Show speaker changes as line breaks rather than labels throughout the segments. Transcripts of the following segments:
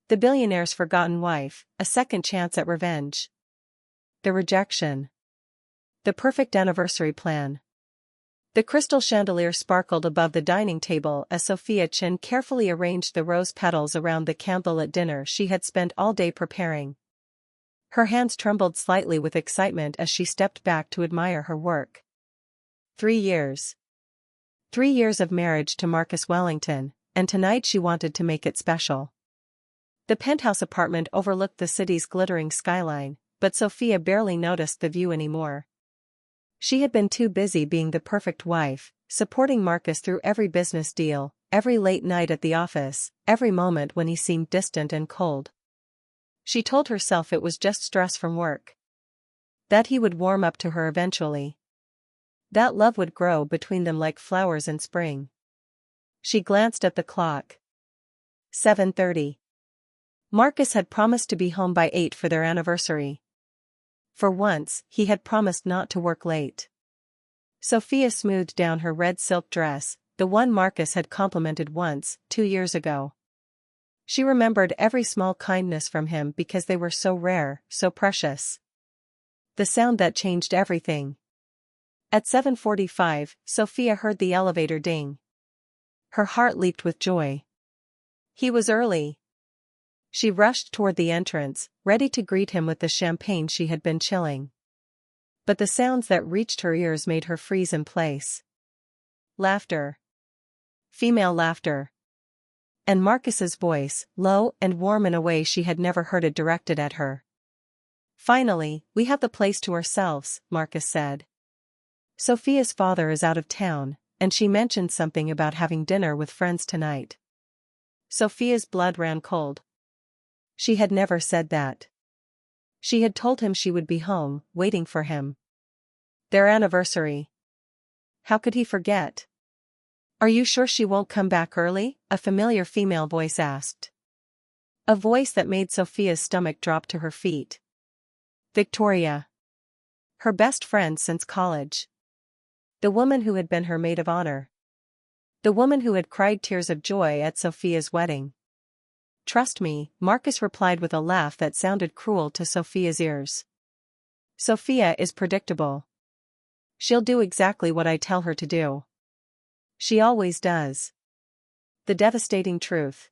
The billionaire's forgotten wife, a second chance at revenge. The rejection. The perfect anniversary plan. The crystal chandelier sparkled above the dining table as Sophia Chin carefully arranged the rose petals around the candlelit dinner she had spent all day preparing. Her hands trembled slightly with excitement as she stepped back to admire her work. 3 years. 3 years of marriage to Marcus Wellington, and tonight she wanted to make it special. The penthouse apartment overlooked the city's glittering skyline, but Sophia barely noticed the view anymore. She had been too busy being the perfect wife, supporting Marcus through every business deal, every late night at the office, every moment when he seemed distant and cold. She told herself it was just stress from work. That he would warm up to her eventually. That love would grow between them like flowers in spring. She glanced at the clock. 7:30. Marcus had promised to be home by 8 for their anniversary. For once, he had promised not to work late. Sophia smoothed down her red silk dress, the one Marcus had complimented once, 2 years ago. She remembered every small kindness from him because they were so rare, so precious. The sound that changed everything. At 7:45, Sophia heard the elevator ding. Her heart leaped with joy. He was early. She rushed toward the entrance, ready to greet him with the champagne she had been chilling. But the sounds that reached her ears made her freeze in place. Laughter. Female laughter. And Marcus's voice, low and warm in a way she had never heard it directed at her. Finally, we have the place to ourselves, Marcus said. Sophia's father is out of town, and she mentioned something about having dinner with friends tonight. Sophia's blood ran cold. She had never said that. She had told him she would be home, waiting for him. Their anniversary. How could he forget? Are you sure she won't come back early? A familiar female voice asked. A voice that made Sophia's stomach drop to her feet. Victoria. Her best friend since college. The woman who had been her maid of honor. The woman who had cried tears of joy at Sophia's wedding. Trust me, Marcus replied with a laugh that sounded cruel to Sophia's ears. Sophia is predictable. She'll do exactly what I tell her to do. She always does. The devastating truth.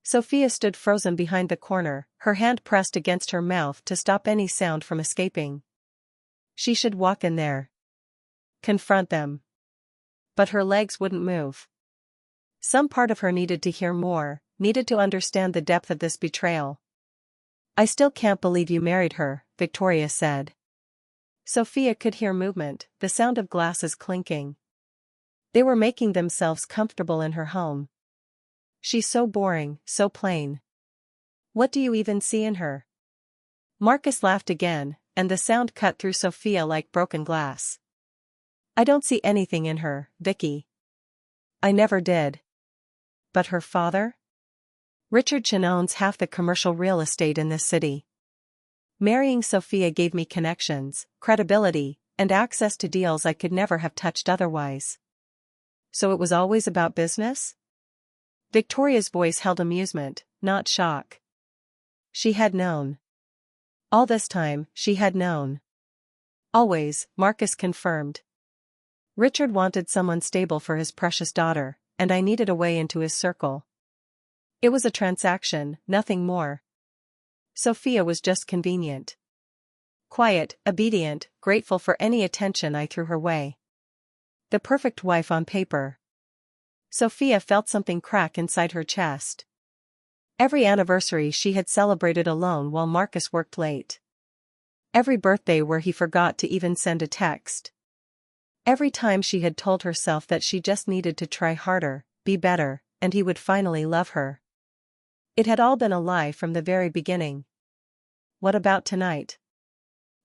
Sophia stood frozen behind the corner, her hand pressed against her mouth to stop any sound from escaping. She should walk in there. Confront them. But her legs wouldn't move. Some part of her needed to hear more, needed to understand the depth of this betrayal. I still can't believe you married her, Victoria said. Sophia could hear movement, the sound of glasses clinking. They were making themselves comfortable in her home. She's so boring, so plain. What do you even see in her? Marcus laughed again, and the sound cut through Sophia like broken glass. I don't see anything in her, Vicky. I never did. But her father? Richard Chin owns half the commercial real estate in this city. Marrying Sophia gave me connections, credibility, and access to deals I could never have touched otherwise. So it was always about business? Victoria's voice held amusement, not shock. She had known. All this time, she had known. Always, Marcus confirmed. Richard wanted someone stable for his precious daughter, and I needed a way into his circle. It was a transaction, nothing more. Sophia was just convenient. Quiet, obedient, grateful for any attention I threw her way. The perfect wife on paper. Sophia felt something crack inside her chest. Every anniversary she had celebrated alone while Marcus worked late. Every birthday where he forgot to even send a text. Every time she had told herself that she just needed to try harder, be better, and he would finally love her. It had all been a lie from the very beginning. What about tonight?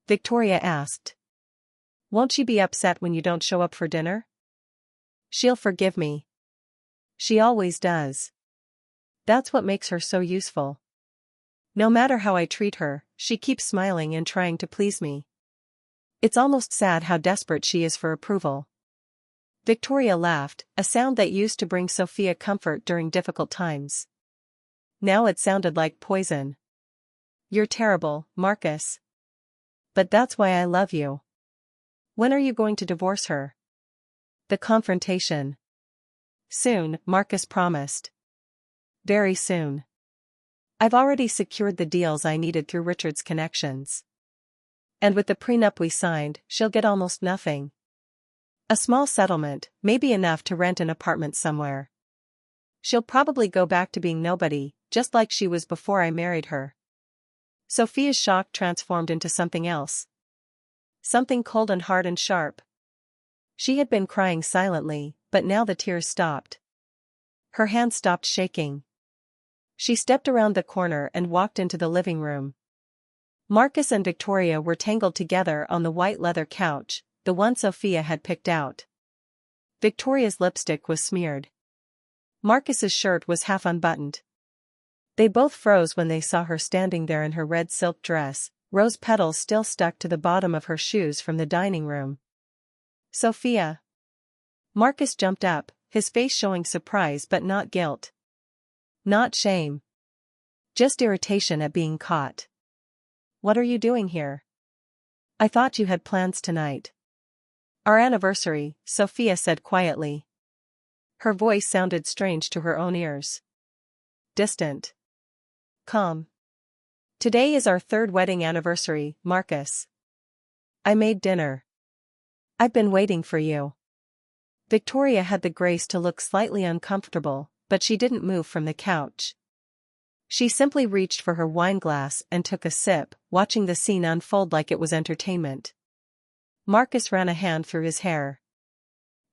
Victoria asked. Won't she be upset when you don't show up for dinner? She'll forgive me. She always does. That's what makes her so useful. No matter how I treat her, she keeps smiling and trying to please me. It's almost sad how desperate she is for approval. Victoria laughed, a sound that used to bring Sophia comfort during difficult times. Now it sounded like poison. You're terrible, Marcus. But that's why I love you. When are you going to divorce her? The confrontation. Soon, Marcus promised. Very soon. I've already secured the deals I needed through Richard's connections. And with the prenup we signed, she'll get almost nothing. A small settlement, maybe enough to rent an apartment somewhere. She'll probably go back to being nobody, just like she was before I married her. Sophia's shock transformed into something else. Something cold and hard and sharp. She had been crying silently, but now the tears stopped. Her hands stopped shaking. She stepped around the corner and walked into the living room. Marcus and Victoria were tangled together on the white leather couch, the one Sophia had picked out. Victoria's lipstick was smeared. Marcus's shirt was half unbuttoned. They both froze when they saw her standing there in her red silk dress, rose petals still stuck to the bottom of her shoes from the dining room. Sophia. Marcus jumped up, his face showing surprise but not guilt. Not shame. Just irritation at being caught. What are you doing here? I thought you had plans tonight. Our anniversary, Sophia said quietly. Her voice sounded strange to her own ears. Distant. Calm. Today is our 3rd wedding anniversary, Marcus. I made dinner. I've been waiting for you. Victoria had the grace to look slightly uncomfortable, but she didn't move from the couch. She simply reached for her wineglass and took a sip, watching the scene unfold like it was entertainment. Marcus ran a hand through his hair.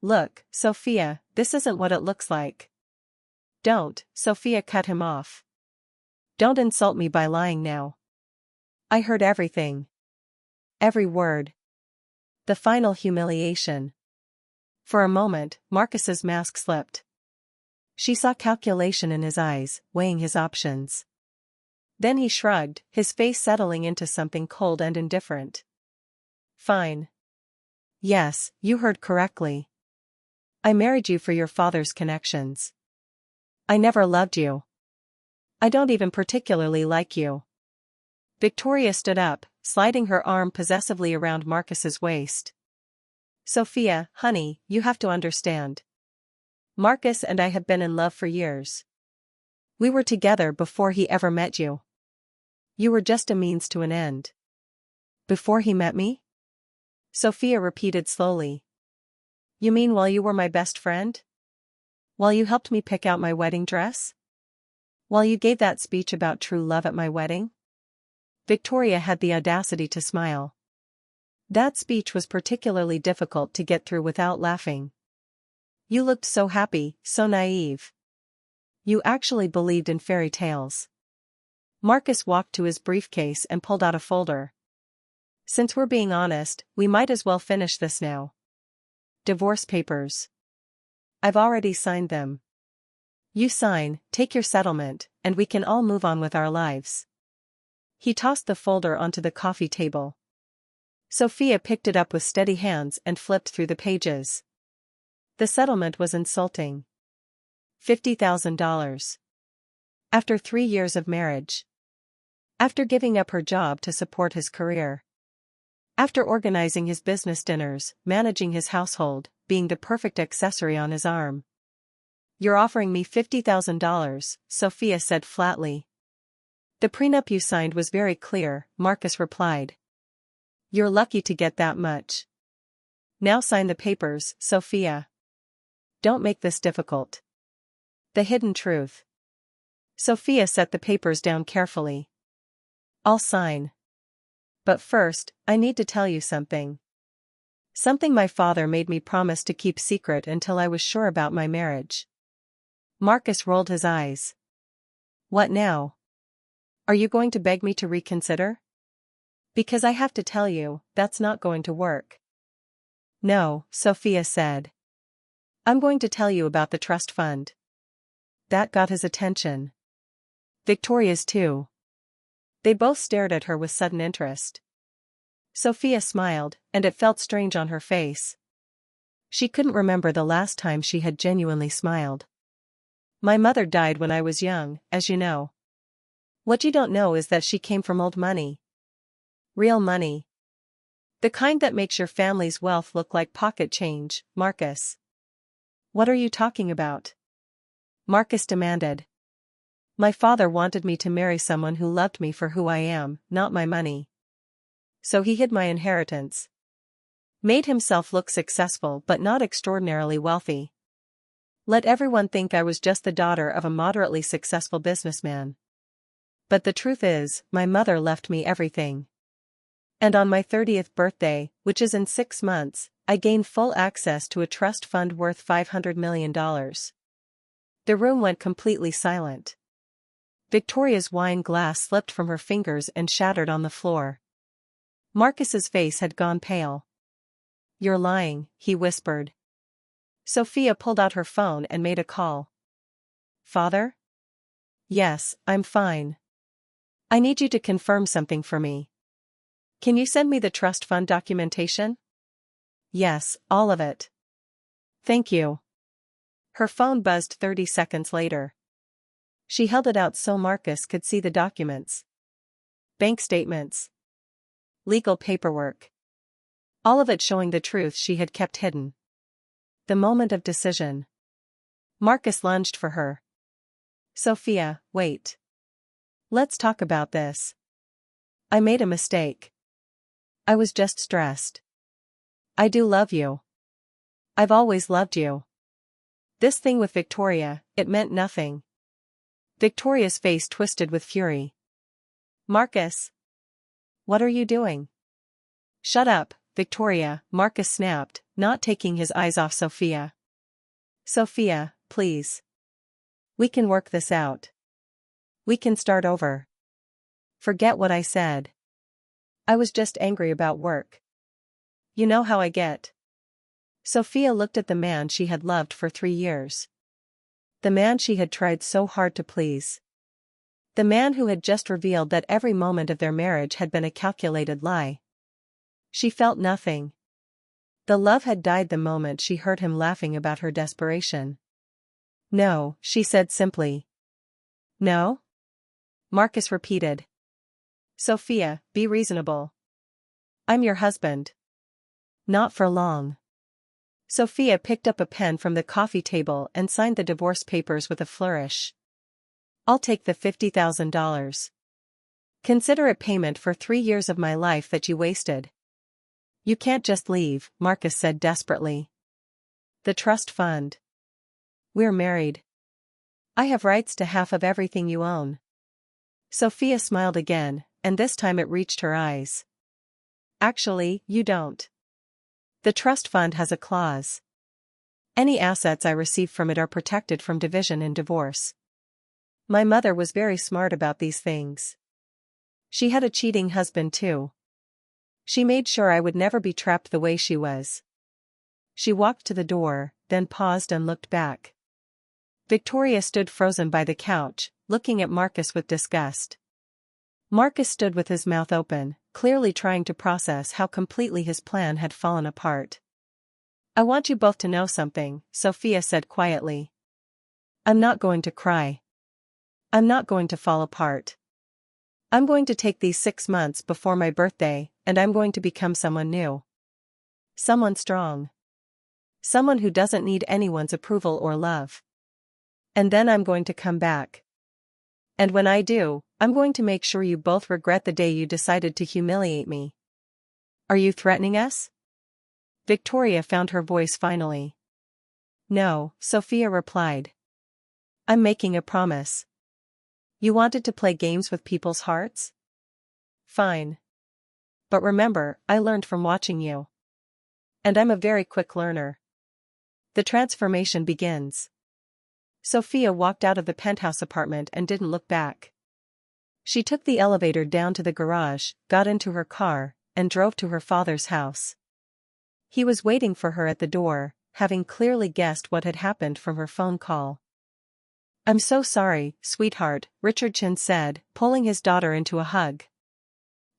Look, Sophia, this isn't what it looks like. Don't, Sophia cut him off. Don't insult me by lying now. I heard everything. Every word. The final humiliation. For a moment, Marcus's mask slipped. She saw calculation in his eyes, weighing his options. Then he shrugged, his face settling into something cold and indifferent. Fine. Yes, you heard correctly. I married you for your father's connections. I never loved you. I don't even particularly like you. Victoria stood up, sliding her arm possessively around Marcus's waist. Sophia, honey, you have to understand. Marcus and I have been in love for years. We were together before he ever met you. You were just a means to an end. Before he met me? Sophia repeated slowly. You mean while you were my best friend? While you helped me pick out my wedding dress? While you gave that speech about true love at my wedding? Victoria had the audacity to smile. That speech was particularly difficult to get through without laughing. You looked so happy, so naive. You actually believed in fairy tales. Marcus walked to his briefcase and pulled out a folder. Since we're being honest, we might as well finish this now. Divorce papers. I've already signed them. You sign, take your settlement, and we can all move on with our lives. He tossed the folder onto the coffee table. Sophia picked it up with steady hands and flipped through the pages. The settlement was insulting. $50,000. After 3 years of marriage. After giving up her job to support his career. After organizing his business dinners, managing his household, being the perfect accessory on his arm. You're offering me $50,000, Sophia said flatly. The prenup you signed was very clear, Marcus replied. You're lucky to get that much. Now sign the papers, Sophia. Don't make this difficult. The hidden truth. Sophia set the papers down carefully. I'll sign. But first, I need to tell you something. Something my father made me promise to keep secret until I was sure about my marriage. Marcus rolled his eyes. What now? Are you going to beg me to reconsider? Because I have to tell you, that's not going to work. No, Sophia said. I'm going to tell you about the trust fund. That got his attention. Victoria's too. They both stared at her with sudden interest. Sophia smiled, and it felt strange on her face. She couldn't remember the last time she had genuinely smiled. My mother died when I was young, as you know. What you don't know is that she came from old money. Real money. The kind that makes your family's wealth look like pocket change, Marcus. What are you talking about? Marcus demanded. My father wanted me to marry someone who loved me for who I am, not my money. So he hid my inheritance. Made himself look successful but not extraordinarily wealthy. Let everyone think I was just the daughter of a moderately successful businessman. But the truth is, my mother left me everything. And on my 30th birthday, which is in 6 months, I gained full access to a trust fund worth $500 million. The room went completely silent. Victoria's wine glass slipped from her fingers and shattered on the floor. Marcus's face had gone pale. You're lying, he whispered. Sophia pulled out her phone and made a call. Father? Yes, I'm fine. I need you to confirm something for me. Can you send me the trust fund documentation? Yes, all of it. Thank you. Her phone buzzed 30 seconds later. She held it out so Marcus could see the documents. Bank statements. Legal paperwork. All of it showing the truth she had kept hidden. The moment of decision. Marcus lunged for her. Sophia, wait. Let's talk about this. I made a mistake. I was just stressed. I do love you. I've always loved you. This thing with Victoria, it meant nothing. Victoria's face twisted with fury. Marcus. What are you doing? Shut up, Victoria, Marcus snapped, not taking his eyes off Sophia. Sophia, please. We can work this out. We can start over. Forget what I said. I was just angry about work. You know how I get. Sophia looked at the man she had loved for 3 years. The man she had tried so hard to please. The man who had just revealed that every moment of their marriage had been a calculated lie. She felt nothing. The love had died the moment she heard him laughing about her desperation. No, she said simply. No? Marcus repeated. Sophia, be reasonable. I'm your husband. Not for long. Sophia picked up a pen from the coffee table and signed the divorce papers with a flourish. I'll take the $50,000. Consider it payment for 3 years of my life that you wasted. You can't just leave, Marcus said desperately. The trust fund. We're married. I have rights to half of everything you own. Sophia smiled again, and this time it reached her eyes. Actually, you don't. The trust fund has a clause. Any assets I receive from it are protected from division in divorce. My mother was very smart about these things. She had a cheating husband too. She made sure I would never be trapped the way she was. She walked to the door, then paused and looked back. Victoria stood frozen by the couch, looking at Marcus with disgust. Marcus stood with his mouth open, clearly trying to process how completely his plan had fallen apart. I want you both to know something, Sophia said quietly. I'm not going to cry. I'm not going to fall apart. I'm going to take these 6 months before my birthday, and I'm going to become someone new. Someone strong. Someone who doesn't need anyone's approval or love. And then I'm going to come back. And when I do, I'm going to make sure you both regret the day you decided to humiliate me. Are you threatening us? Victoria found her voice finally. No, Sophia replied. I'm making a promise. You wanted to play games with people's hearts? Fine. But remember, I learned from watching you. And I'm a very quick learner. The transformation begins. Sophia walked out of the penthouse apartment and didn't look back. She took the elevator down to the garage, got into her car, and drove to her father's house. He was waiting for her at the door, having clearly guessed what had happened from her phone call. I'm so sorry, sweetheart, Richard Chin said, pulling his daughter into a hug.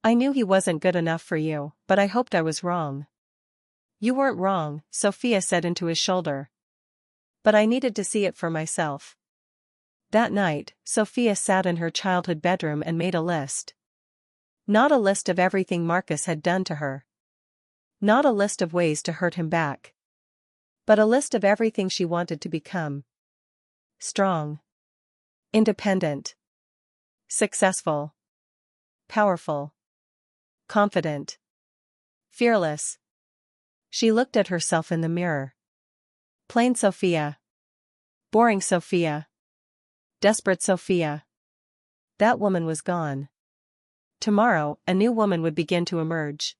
I knew he wasn't good enough for you, but I hoped I was wrong. You weren't wrong, Sophia said into his shoulder. But I needed to see it for myself. That night, Sophia sat in her childhood bedroom and made a list. Not a list of everything Marcus had done to her. Not a list of ways to hurt him back. But a list of everything she wanted to become. Strong. Independent. Successful. Powerful. Confident. Fearless. She looked at herself in the mirror. Plain Sophia. Boring Sophia. Desperate Sophia. That woman was gone. Tomorrow, a new woman would begin to emerge.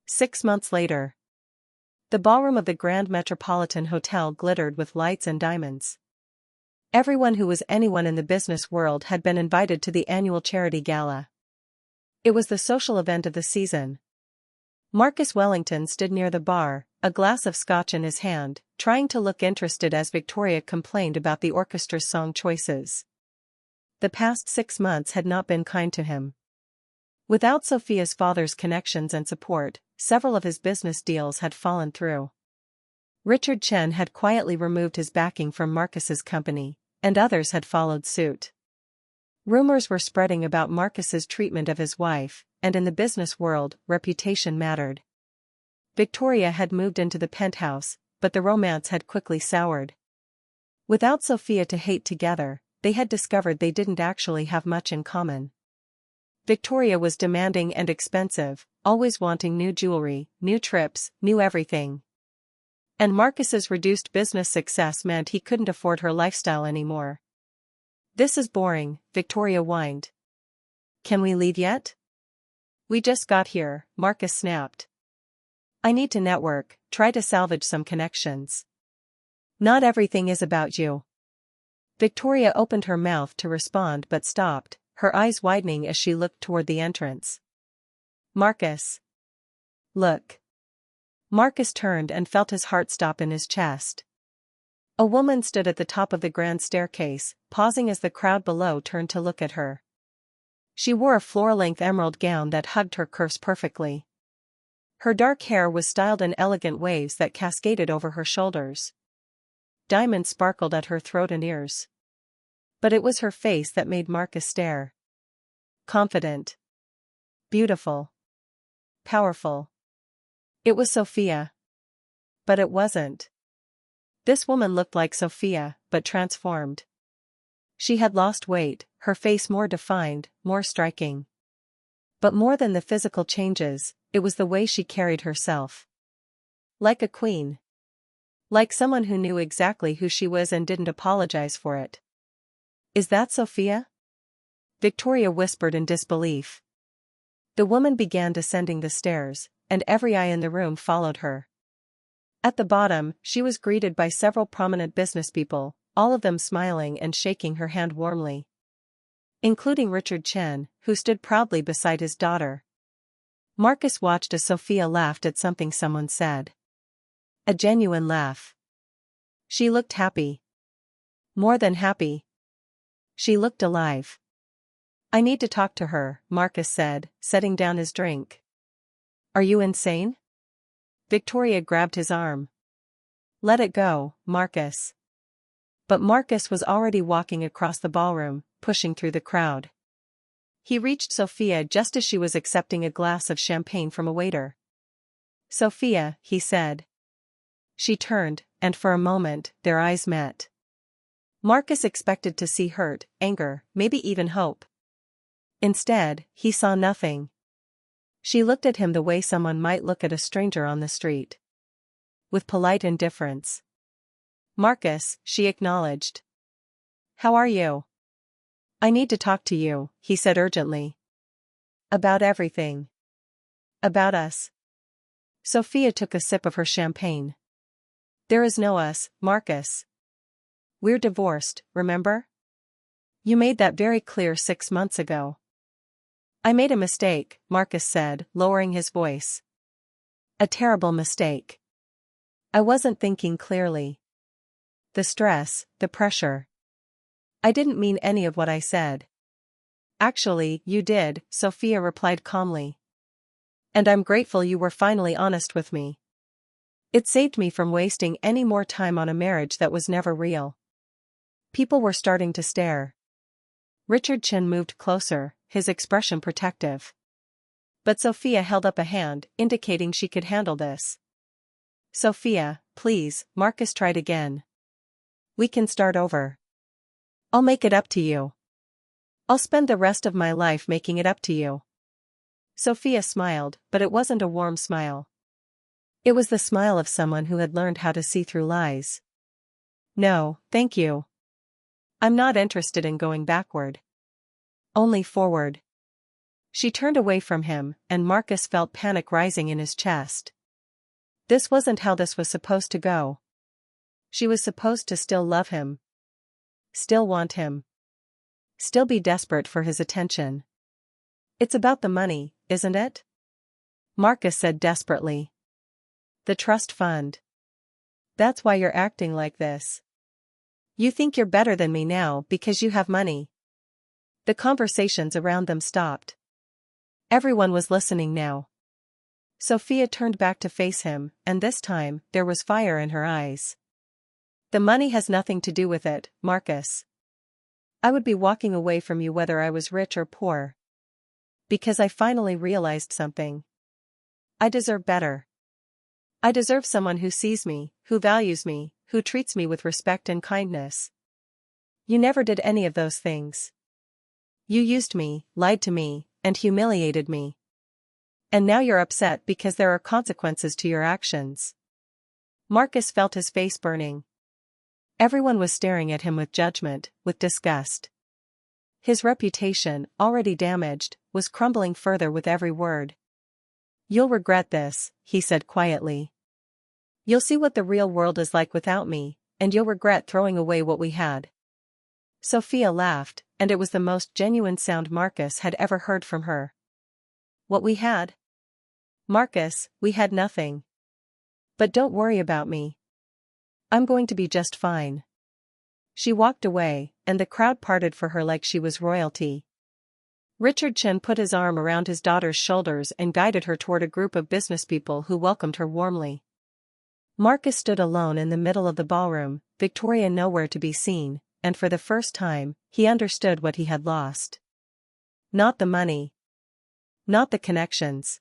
6 months later. The ballroom of the Grand Metropolitan Hotel glittered with lights and diamonds. Everyone who was anyone in the business world had been invited to the annual charity gala. It was the social event of the season. Marcus Wellington stood near the bar, a glass of scotch in his hand, trying to look interested as Victoria complained about the orchestra's song choices. The past 6 months had not been kind to him. Without Sophia's father's connections and support, several of his business deals had fallen through. Richard Chen had quietly removed his backing from Marcus's company, and others had followed suit. Rumors were spreading about Marcus's treatment of his wife, and in the business world, reputation mattered. Victoria had moved into the penthouse, but the romance had quickly soured. Without Sophia to hate together, they had discovered they didn't actually have much in common. Victoria was demanding and expensive, always wanting new jewelry, new trips, new everything. And Marcus's reduced business success meant he couldn't afford her lifestyle anymore. "This is boring," Victoria whined. "Can we leave yet?" "We just got here," Marcus snapped. "I need to network, try to salvage some connections." "Not everything is about you." Victoria opened her mouth to respond but stopped, her eyes widening as she looked toward the entrance. "Marcus. Look." Marcus turned and felt his heart stop in his chest. A woman stood at the top of the grand staircase, pausing as the crowd below turned to look at her. She wore a floor-length emerald gown that hugged her curves perfectly. Her dark hair was styled in elegant waves that cascaded over her shoulders. Diamonds sparkled at her throat and ears. But it was her face that made Marcus stare. Confident. Beautiful. Powerful. It was Sophia. But it wasn't. This woman looked like Sophia, but transformed. She had lost weight, her face more defined, more striking. But more than the physical changes, it was the way she carried herself. Like a queen. Like someone who knew exactly who she was and didn't apologize for it. "Is that Sophia?" Victoria whispered in disbelief. The woman began descending the stairs, and every eye in the room followed her. At the bottom, she was greeted by several prominent businesspeople, all of them smiling and shaking her hand warmly. Including Richard Chen, who stood proudly beside his daughter. Marcus watched as Sophia laughed at something someone said. A genuine laugh. She looked happy. More than happy. She looked alive. "I need to talk to her," Marcus said, setting down his drink. "Are you insane?" Victoria grabbed his arm. "Let it go, Marcus." But Marcus was already walking across the ballroom, pushing through the crowd. He reached Sophia just as she was accepting a glass of champagne from a waiter. "Sophia," he said. She turned, and for a moment, their eyes met. Marcus expected to see hurt, anger, maybe even hope. Instead, he saw nothing. She looked at him the way someone might look at a stranger on the street. With polite indifference. "Marcus," she acknowledged. "How are you?" "I need to talk to you," he said urgently. "About everything. About us." Sophia took a sip of her champagne. "There is no us, Marcus. We're divorced, remember? You made that very clear 6 months ago." "I made a mistake," Marcus said, lowering his voice. "A terrible mistake. I wasn't thinking clearly. The stress, the pressure. I didn't mean any of what I said." "Actually, you did," Sophia replied calmly. "And I'm grateful you were finally honest with me. It saved me from wasting any more time on a marriage that was never real." People were starting to stare. Richard Chin moved closer, his expression protective. But Sophia held up a hand, indicating she could handle this. Sophia, please, Marcus tried again. We can start over. I'll make it up to you. I'll spend the rest of my life making it up to you. Sophia smiled, but it wasn't a warm smile. It was the smile of someone who had learned how to see through lies. No, thank you. I'm not interested in going backward. Only forward. She turned away from him, and Marcus felt panic rising in his chest. This wasn't how this was supposed to go. She was supposed to still love him. Still want him. Still be desperate for his attention. It's about the money, isn't it? Marcus said desperately. The trust fund. That's why you're acting like this. You think you're better than me now because you have money. The conversations around them stopped. Everyone was listening now. Sophia turned back to face him, and this time, there was fire in her eyes. The money has nothing to do with it, Marcus. I would be walking away from you whether I was rich or poor. Because I finally realized something. I deserve better. I deserve someone who sees me, who values me, who treats me with respect and kindness. You never did any of those things. You used me, lied to me, and humiliated me. And now you're upset because there are consequences to your actions. Marcus felt his face burning. Everyone was staring at him with judgment, with disgust. His reputation, already damaged, was crumbling further with every word. You'll regret this, he said quietly. You'll see what the real world is like without me, and you'll regret throwing away what we had. Sophia laughed, and it was the most genuine sound Marcus had ever heard from her. What we had? Marcus, we had nothing. But don't worry about me. I'm going to be just fine. She walked away, and the crowd parted for her like she was royalty. Richard Chin put his arm around his daughter's shoulders and guided her toward a group of businesspeople who welcomed her warmly. Marcus stood alone in the middle of the ballroom, Victoria nowhere to be seen, and for the first time, he understood what he had lost. Not the money. Not the connections.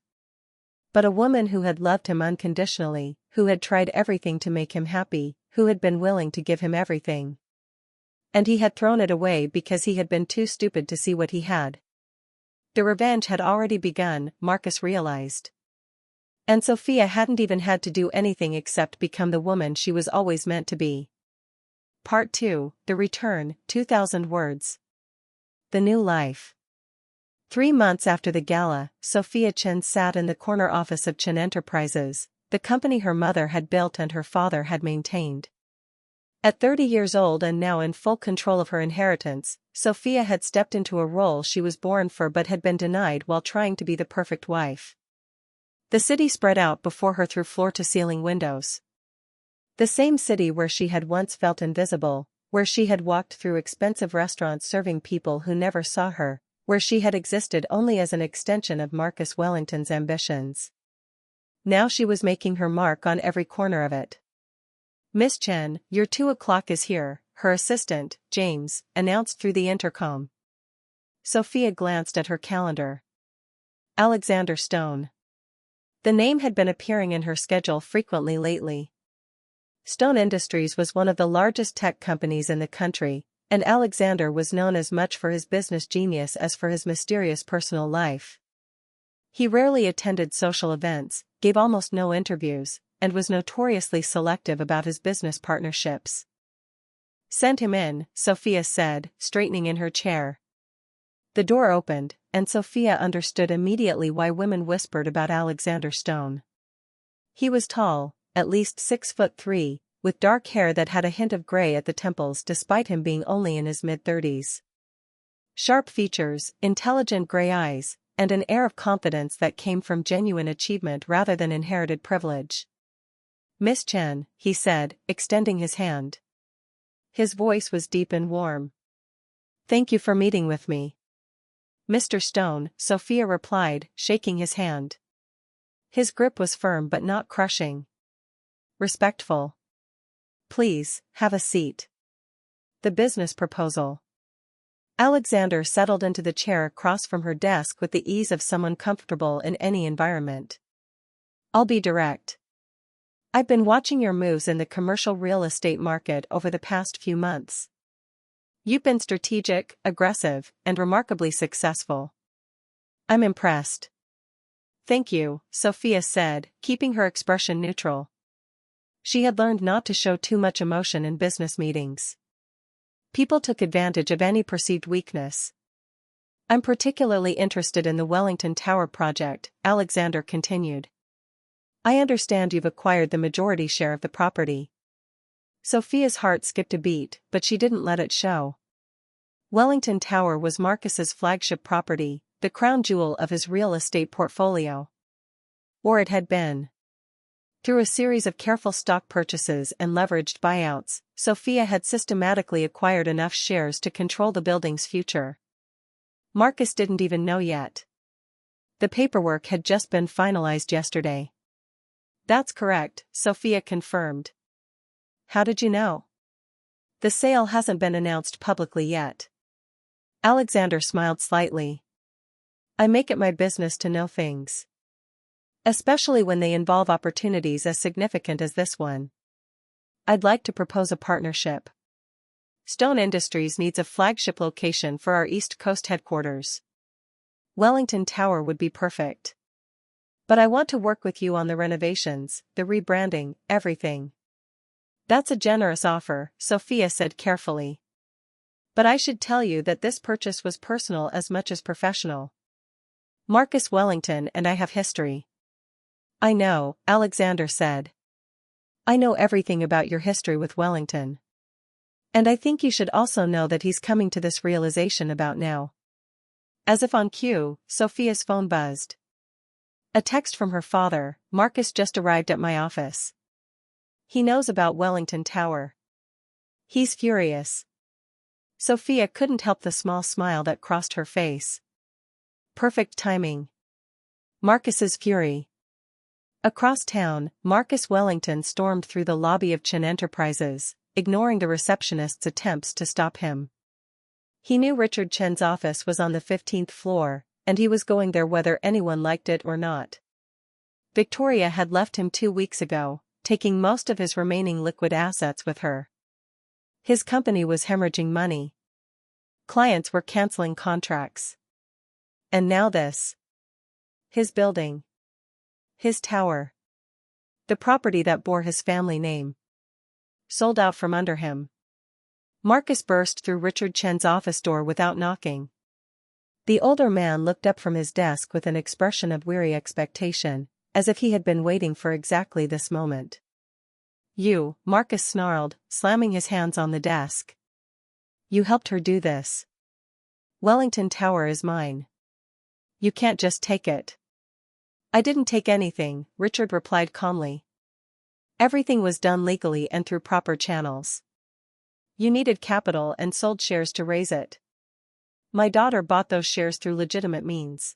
But a woman who had loved him unconditionally, who had tried everything to make him happy, who had been willing to give him everything. And he had thrown it away because he had been too stupid to see what he had. The revenge had already begun, Marcus realized. And Sophia hadn't even had to do anything except become the woman she was always meant to be. Part 2, The Return, 2,000 words. The New Life. 3 months after the gala, Sophia Chin sat in the corner office of Chin Enterprises, the company her mother had built and her father had maintained. At 30 years old and now in full control of her inheritance, Sophia had stepped into a role she was born for but had been denied while trying to be the perfect wife. The city spread out before her through floor-to-ceiling windows. The same city where she had once felt invisible, where she had walked through expensive restaurants serving people who never saw her, where she had existed only as an extension of Marcus Wellington's ambitions. Now she was making her mark on every corner of it. Miss Chen, your 2 o'clock is here, her assistant, James, announced through the intercom. Sophia glanced at her calendar. Alexander Stone. The name had been appearing in her schedule frequently lately. Stone Industries was one of the largest tech companies in the country, and Alexander was known as much for his business genius as for his mysterious personal life. He rarely attended social events, gave almost no interviews, and was notoriously selective about his business partnerships. Send him in, Sophia said, straightening in her chair. The door opened, and Sophia understood immediately why women whispered about Alexander Stone. He was tall, at least 6'3", with dark hair that had a hint of gray at the temples despite him being only in his mid-30s. Sharp features, intelligent gray eyes, and an air of confidence that came from genuine achievement rather than inherited privilege. Miss Chen, he said, extending his hand. His voice was deep and warm. Thank you for meeting with me. Mr. Stone, Sophia replied, shaking his hand. His grip was firm but not crushing. Respectful. Please, have a seat. The business proposal. Alexander settled into the chair across from her desk with the ease of someone comfortable in any environment. I'll be direct. I've been watching your moves in the commercial real estate market over the past few months. You've been strategic, aggressive, and remarkably successful. I'm impressed. Thank you, Sophia said, keeping her expression neutral. She had learned not to show too much emotion in business meetings. People took advantage of any perceived weakness. I'm particularly interested in the Wellington Tower project, Alexander continued. I understand you've acquired the majority share of the property. Sophia's heart skipped a beat, but she didn't let it show. Wellington Tower was Marcus's flagship property, the crown jewel of his real estate portfolio. Or it had been. Through a series of careful stock purchases and leveraged buyouts, Sophia had systematically acquired enough shares to control the building's future. Marcus didn't even know yet. The paperwork had just been finalized yesterday. That's correct, Sophia confirmed. How did you know? The sale hasn't been announced publicly yet. Alexander smiled slightly. I make it my business to know things. Especially when they involve opportunities as significant as this one. I'd like to propose a partnership. Stone Industries needs a flagship location for our East Coast headquarters. Wellington Tower would be perfect. But I want to work with you on the renovations, the rebranding, everything. That's a generous offer, Sophia said carefully. But I should tell you that this purchase was personal as much as professional. Marcus Wellington and I have history. I know, Alexander said. I know everything about your history with Wellington. And I think you should also know that he's coming to this realization about now. As if on cue, Sophia's phone buzzed. A text from her father, Marcus just arrived at my office. He knows about Wellington Tower. He's furious. Sophia couldn't help the small smile that crossed her face. Perfect timing. Marcus's fury. Across town, Marcus Wellington stormed through the lobby of Chin Enterprises, ignoring the receptionist's attempts to stop him. He knew Richard Chen's office was on the 15th floor, and he was going there whether anyone liked it or not. Victoria had left him 2 weeks ago, taking most of his remaining liquid assets with her. His company was hemorrhaging money. Clients were canceling contracts. And now this. His building. His tower. The property that bore his family name. Sold out from under him. Marcus burst through Richard Chen's office door without knocking. The older man looked up from his desk with an expression of weary expectation, as if he had been waiting for exactly this moment. You, Marcus snarled, slamming his hands on the desk. You helped her do this. Wellington Tower is mine. You can't just take it. I didn't take anything, Richard replied calmly. Everything was done legally and through proper channels. You needed capital and sold shares to raise it. My daughter bought those shares through legitimate means.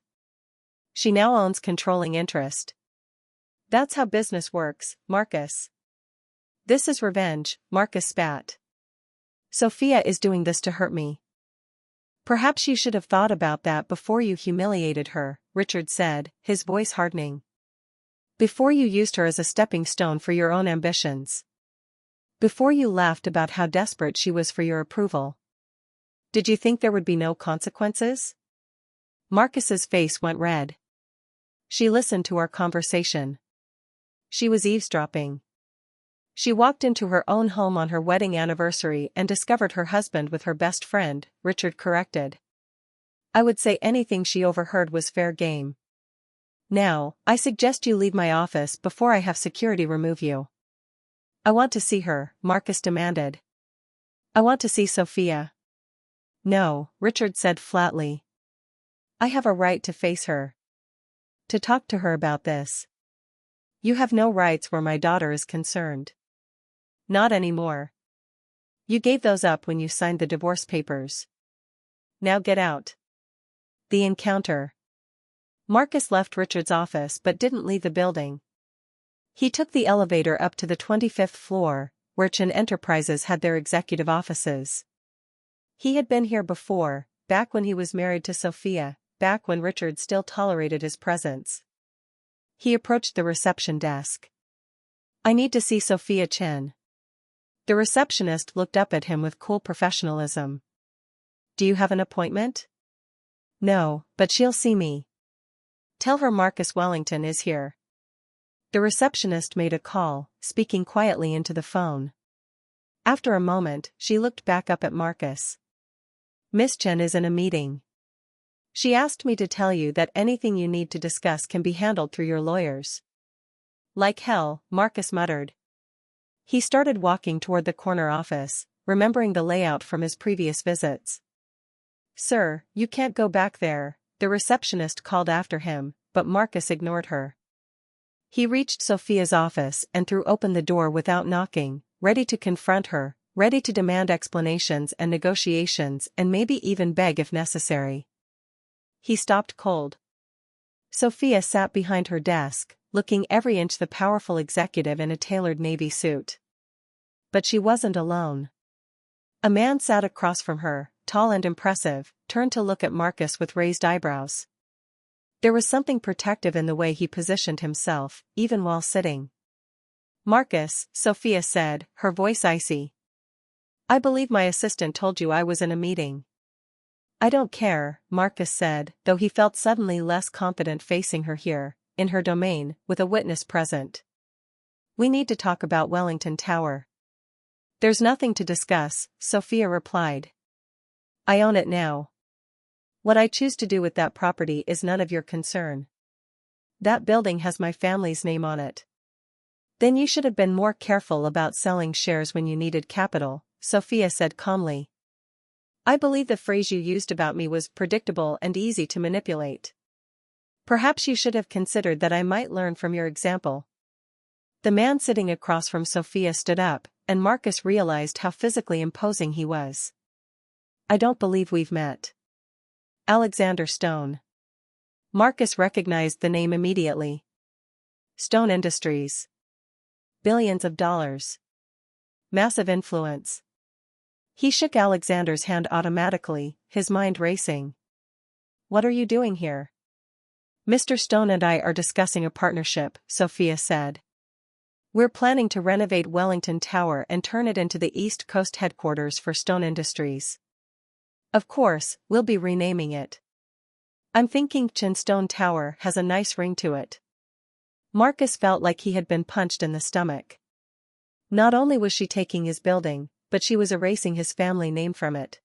She now owns controlling interest. That's how business works, Marcus. This is revenge, Marcus spat. Sophia is doing this to hurt me. Perhaps you should have thought about that before you humiliated her, Richard said, his voice hardening. Before you used her as a stepping stone for your own ambitions. Before you laughed about how desperate she was for your approval. Did you think there would be no consequences? Marcus's face went red. She listened to our conversation. She was eavesdropping. She walked into her own home on her wedding anniversary and discovered her husband with her best friend, Richard corrected. I would say anything she overheard was fair game. Now, I suggest you leave my office before I have security remove you. I want to see her, Marcus demanded. I want to see Sophia. No, Richard said flatly. I have a right to face her. To talk to her about this. You have no rights where my daughter is concerned. Not anymore. You gave those up when you signed the divorce papers. Now get out. The encounter. Marcus left Richard's office but didn't leave the building. He took the elevator up to the 25th floor, where Chin Enterprises had their executive offices. He had been here before, back when he was married to Sophia, back when Richard still tolerated his presence. He approached the reception desk. "I need to see Sophia Chen." The receptionist looked up at him with cool professionalism. "Do you have an appointment?" "No, but she'll see me." "Tell her Marcus Wellington is here." The receptionist made a call, speaking quietly into the phone. After a moment, she looked back up at Marcus. "Miss Chen is in a meeting. She asked me to tell you that anything you need to discuss can be handled through your lawyers." "Like hell," Marcus muttered. He started walking toward the corner office, remembering the layout from his previous visits. "Sir, you can't go back there," the receptionist called after him, but Marcus ignored her. He reached Sophia's office and threw open the door without knocking, ready to confront her, ready to demand explanations and negotiations and maybe even beg if necessary. He stopped cold. Sophia sat behind her desk, looking every inch the powerful executive in a tailored navy suit. But she wasn't alone. A man sat across from her, tall and impressive, turned to look at Marcus with raised eyebrows. There was something protective in the way he positioned himself, even while sitting. "Marcus," Sophia said, her voice icy. "I believe my assistant told you I was in a meeting." "I don't care," Marcus said, though he felt suddenly less confident facing her here, in her domain, with a witness present. "We need to talk about Wellington Tower." "There's nothing to discuss," Sophia replied. "I own it now. What I choose to do with that property is none of your concern. That building has my family's name on it." "Then you should have been more careful about selling shares when you needed capital," Sophia said calmly. "I believe the phrase you used about me was predictable and easy to manipulate. Perhaps you should have considered that I might learn from your example." The man sitting across from Sophia stood up, and Marcus realized how physically imposing he was. "I don't believe we've met." "Alexander Stone." Marcus recognized the name immediately. Stone Industries. Billions of dollars. Massive influence. He shook Alexander's hand automatically, his mind racing. "What are you doing here?" "Mr. Stone and I are discussing a partnership," Sophia said. "We're planning to renovate Wellington Tower and turn it into the East Coast headquarters for Stone Industries. Of course, we'll be renaming it. I'm thinking Chinstone Tower has a nice ring to it." Marcus felt like he had been punched in the stomach. Not only was she taking his building, but she was erasing his family name from it.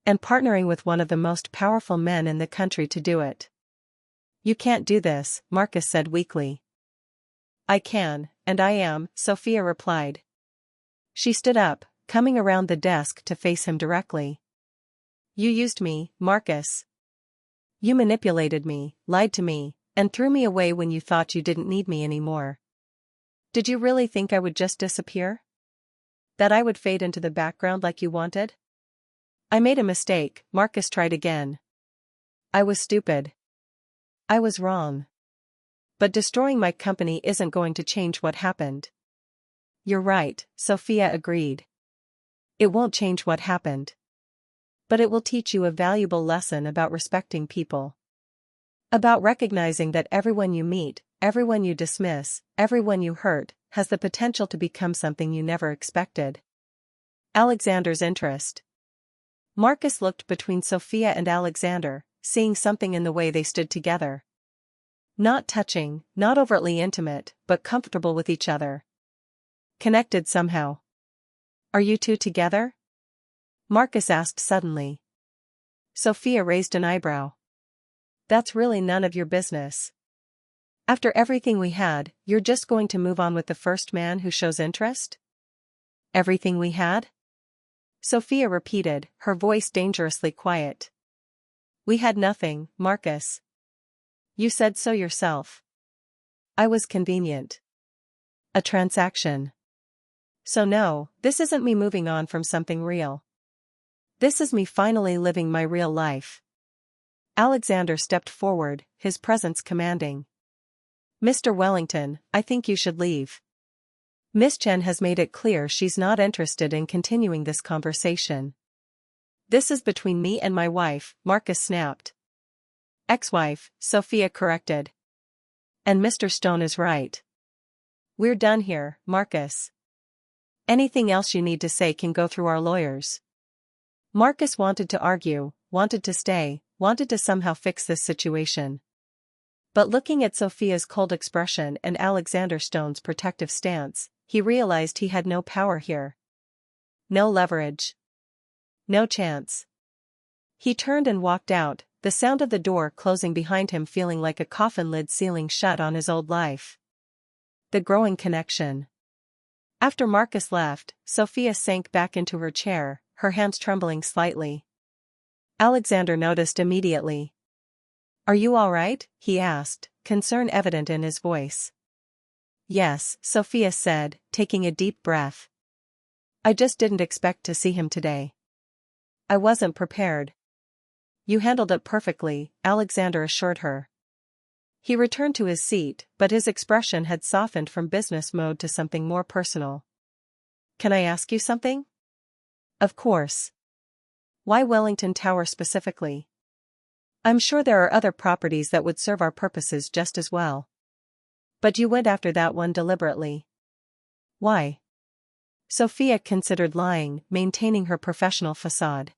And partnering with one of the most powerful men in the country to do it. "You can't do this," Marcus said weakly. "I can, and I am," Sophia replied. She stood up, coming around the desk to face him directly. "You used me, Marcus. You manipulated me, lied to me, and threw me away when you thought you didn't need me anymore. Did you really think I would just disappear? That I would fade into the background like you wanted?" "I made a mistake," Marcus tried again. "I was stupid. I was wrong. But destroying my company isn't going to change what happened." "You're right," Sophia agreed. "It won't change what happened. But it will teach you a valuable lesson about respecting people. About recognizing that everyone you meet, everyone you dismiss, everyone you hurt, has the potential to become something you never expected." Alexander's interest. Marcus looked between Sophia and Alexander, seeing something in the way they stood together. Not touching, not overtly intimate, but comfortable with each other. Connected somehow. "Are you two together?" Marcus asked suddenly. Sophia raised an eyebrow. "That's really none of your business. After everything we had, you're just going to move on with the first man who shows interest?" "Everything we had?" Sophia repeated, her voice dangerously quiet. "We had nothing, Marcus. You said so yourself. I was convenient. A transaction. So no, this isn't me moving on from something real. This is me finally living my real life." Alexander stepped forward, his presence commanding. "Mr. Wellington, I think you should leave. Miss Chen has made it clear she's not interested in continuing this conversation." This is between me and my wife, Marcus snapped. Ex-wife, Sophia corrected. And Mr. Stone is right. We're done here, Marcus. Anything else you need to say can go through our lawyers. Marcus wanted to argue, wanted to stay, wanted to somehow fix this situation. But looking at Sophia's cold expression and Alexander Stone's protective stance, he realized he had no power here. No leverage. No chance. He turned and walked out, the sound of the door closing behind him feeling like a coffin lid sealing shut on his old life. The growing connection. After Marcus left, Sophia sank back into her chair, her hands trembling slightly. Alexander noticed immediately. "Are you all right?" he asked, concern evident in his voice. "Yes," Sophia said, taking a deep breath. "I just didn't expect to see him today. I wasn't prepared." "You handled it perfectly," Alexander assured her. He returned to his seat, but his expression had softened from business mode to something more personal. "Can I ask you something?" "Of course." "Why Wellington Tower specifically?" "I'm sure there are other properties that would serve our purposes just as well. But you went after that one deliberately. Why?" Sophia considered lying, maintaining her professional facade.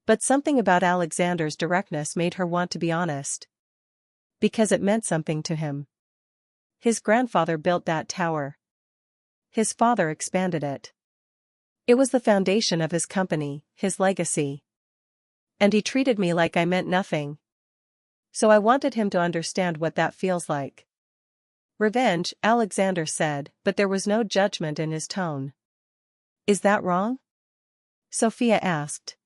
But something about Alexander's directness made her want to be honest. Because it meant something to him. His grandfather built that tower. His father expanded it. It was the foundation of his company, his legacy. And he treated me like I meant nothing. So I wanted him to understand what that feels like. "Revenge," Alexander said, but there was no judgment in his tone. "Is that wrong?" Sophia asked.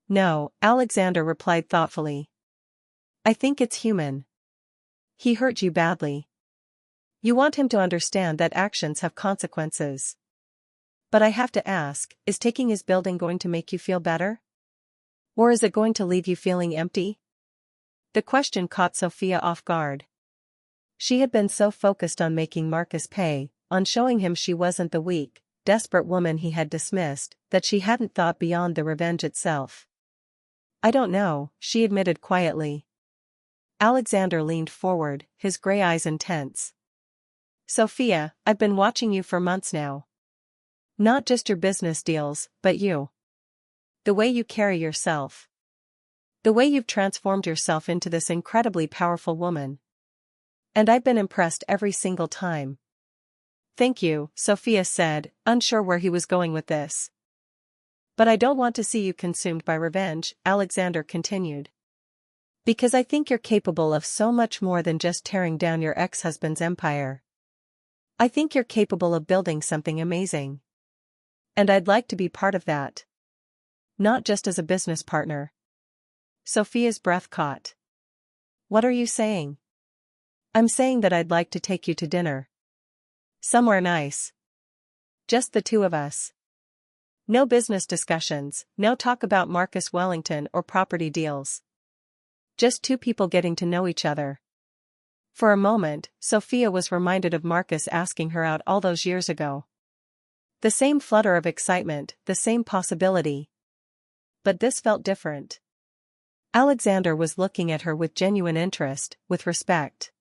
"No," Alexander replied thoughtfully. "I think it's human. He hurt you badly. You want him to understand that actions have consequences. But I have to ask, is taking his building going to make you feel better? Or is it going to leave you feeling empty?" The question caught Sophia off guard. She had been so focused on making Marcus pay, on showing him she wasn't the weak, desperate woman he had dismissed, that she hadn't thought beyond the revenge itself. "I don't know," she admitted quietly. Alexander leaned forward, his gray eyes intense. "Sophia, I've been watching you for months now. Not just your business deals, but you. The way you carry yourself. The way you've transformed yourself into this incredibly powerful woman. And I've been impressed every single time." "Thank you," Sophia said, unsure where he was going with this. "But I don't want to see you consumed by revenge," Alexander continued. "Because I think you're capable of so much more than just tearing down your ex-husband's empire. I think you're capable of building something amazing. And I'd like to be part of that. Not just as a business partner." Sophia's breath caught. "What are you saying?" "I'm saying that I'd like to take you to dinner. Somewhere nice. Just the two of us. No business discussions, no talk about Marcus Wellington or property deals. Just two people getting to know each other." For a moment, Sophia was reminded of Marcus asking her out all those years ago. The same flutter of excitement, the same possibility. But this felt different. Alexander was looking at her with genuine interest, with respect.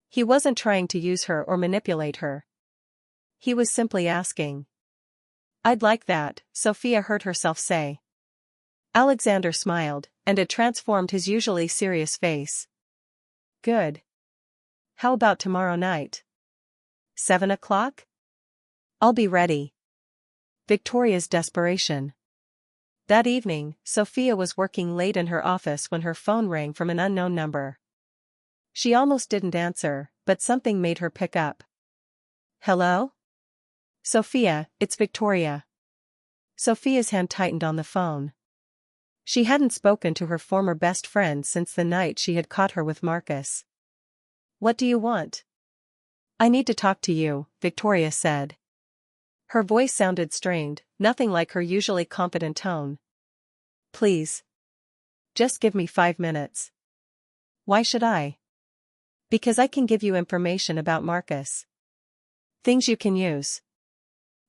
He wasn't trying to use her or manipulate her. He was simply asking. "I'd like that," Sophia heard herself say. Alexander smiled, and it transformed his usually serious face. "Good. How about tomorrow night? 7 o'clock? I'll be ready." Victoria's desperation. That evening, Sophia was working late in her office when her phone rang from an unknown number. She almost didn't answer, but something made her pick up. "Hello? Sophia, it's Victoria." Sophia's hand tightened on the phone. She hadn't spoken to her former best friend since the night she had caught her with Marcus. "What do you want?" "I need to talk to you," Victoria said. Her voice sounded strained, nothing like her usually confident tone. "Please. Just give me 5 minutes." "Why should I?" "Because I can give you information about Marcus. Things you can use.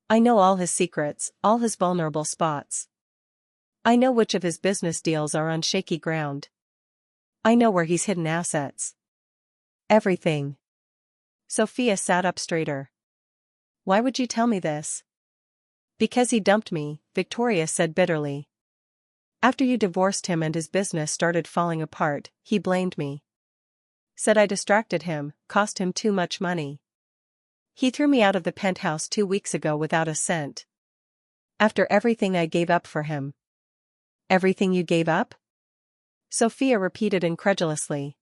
I know all his secrets, all his vulnerable spots. I know which of his business deals are on shaky ground. I know where he's hidden assets. Everything. Sophia sat up straighter. Why would you tell me this? Because he dumped me, Victoria said bitterly. After you divorced him and his business started falling apart, he blamed me. Said I distracted him, cost him too much money. He threw me out of the penthouse 2 weeks ago without a cent. After everything I gave up for him. Everything you gave up? Sophia repeated incredulously.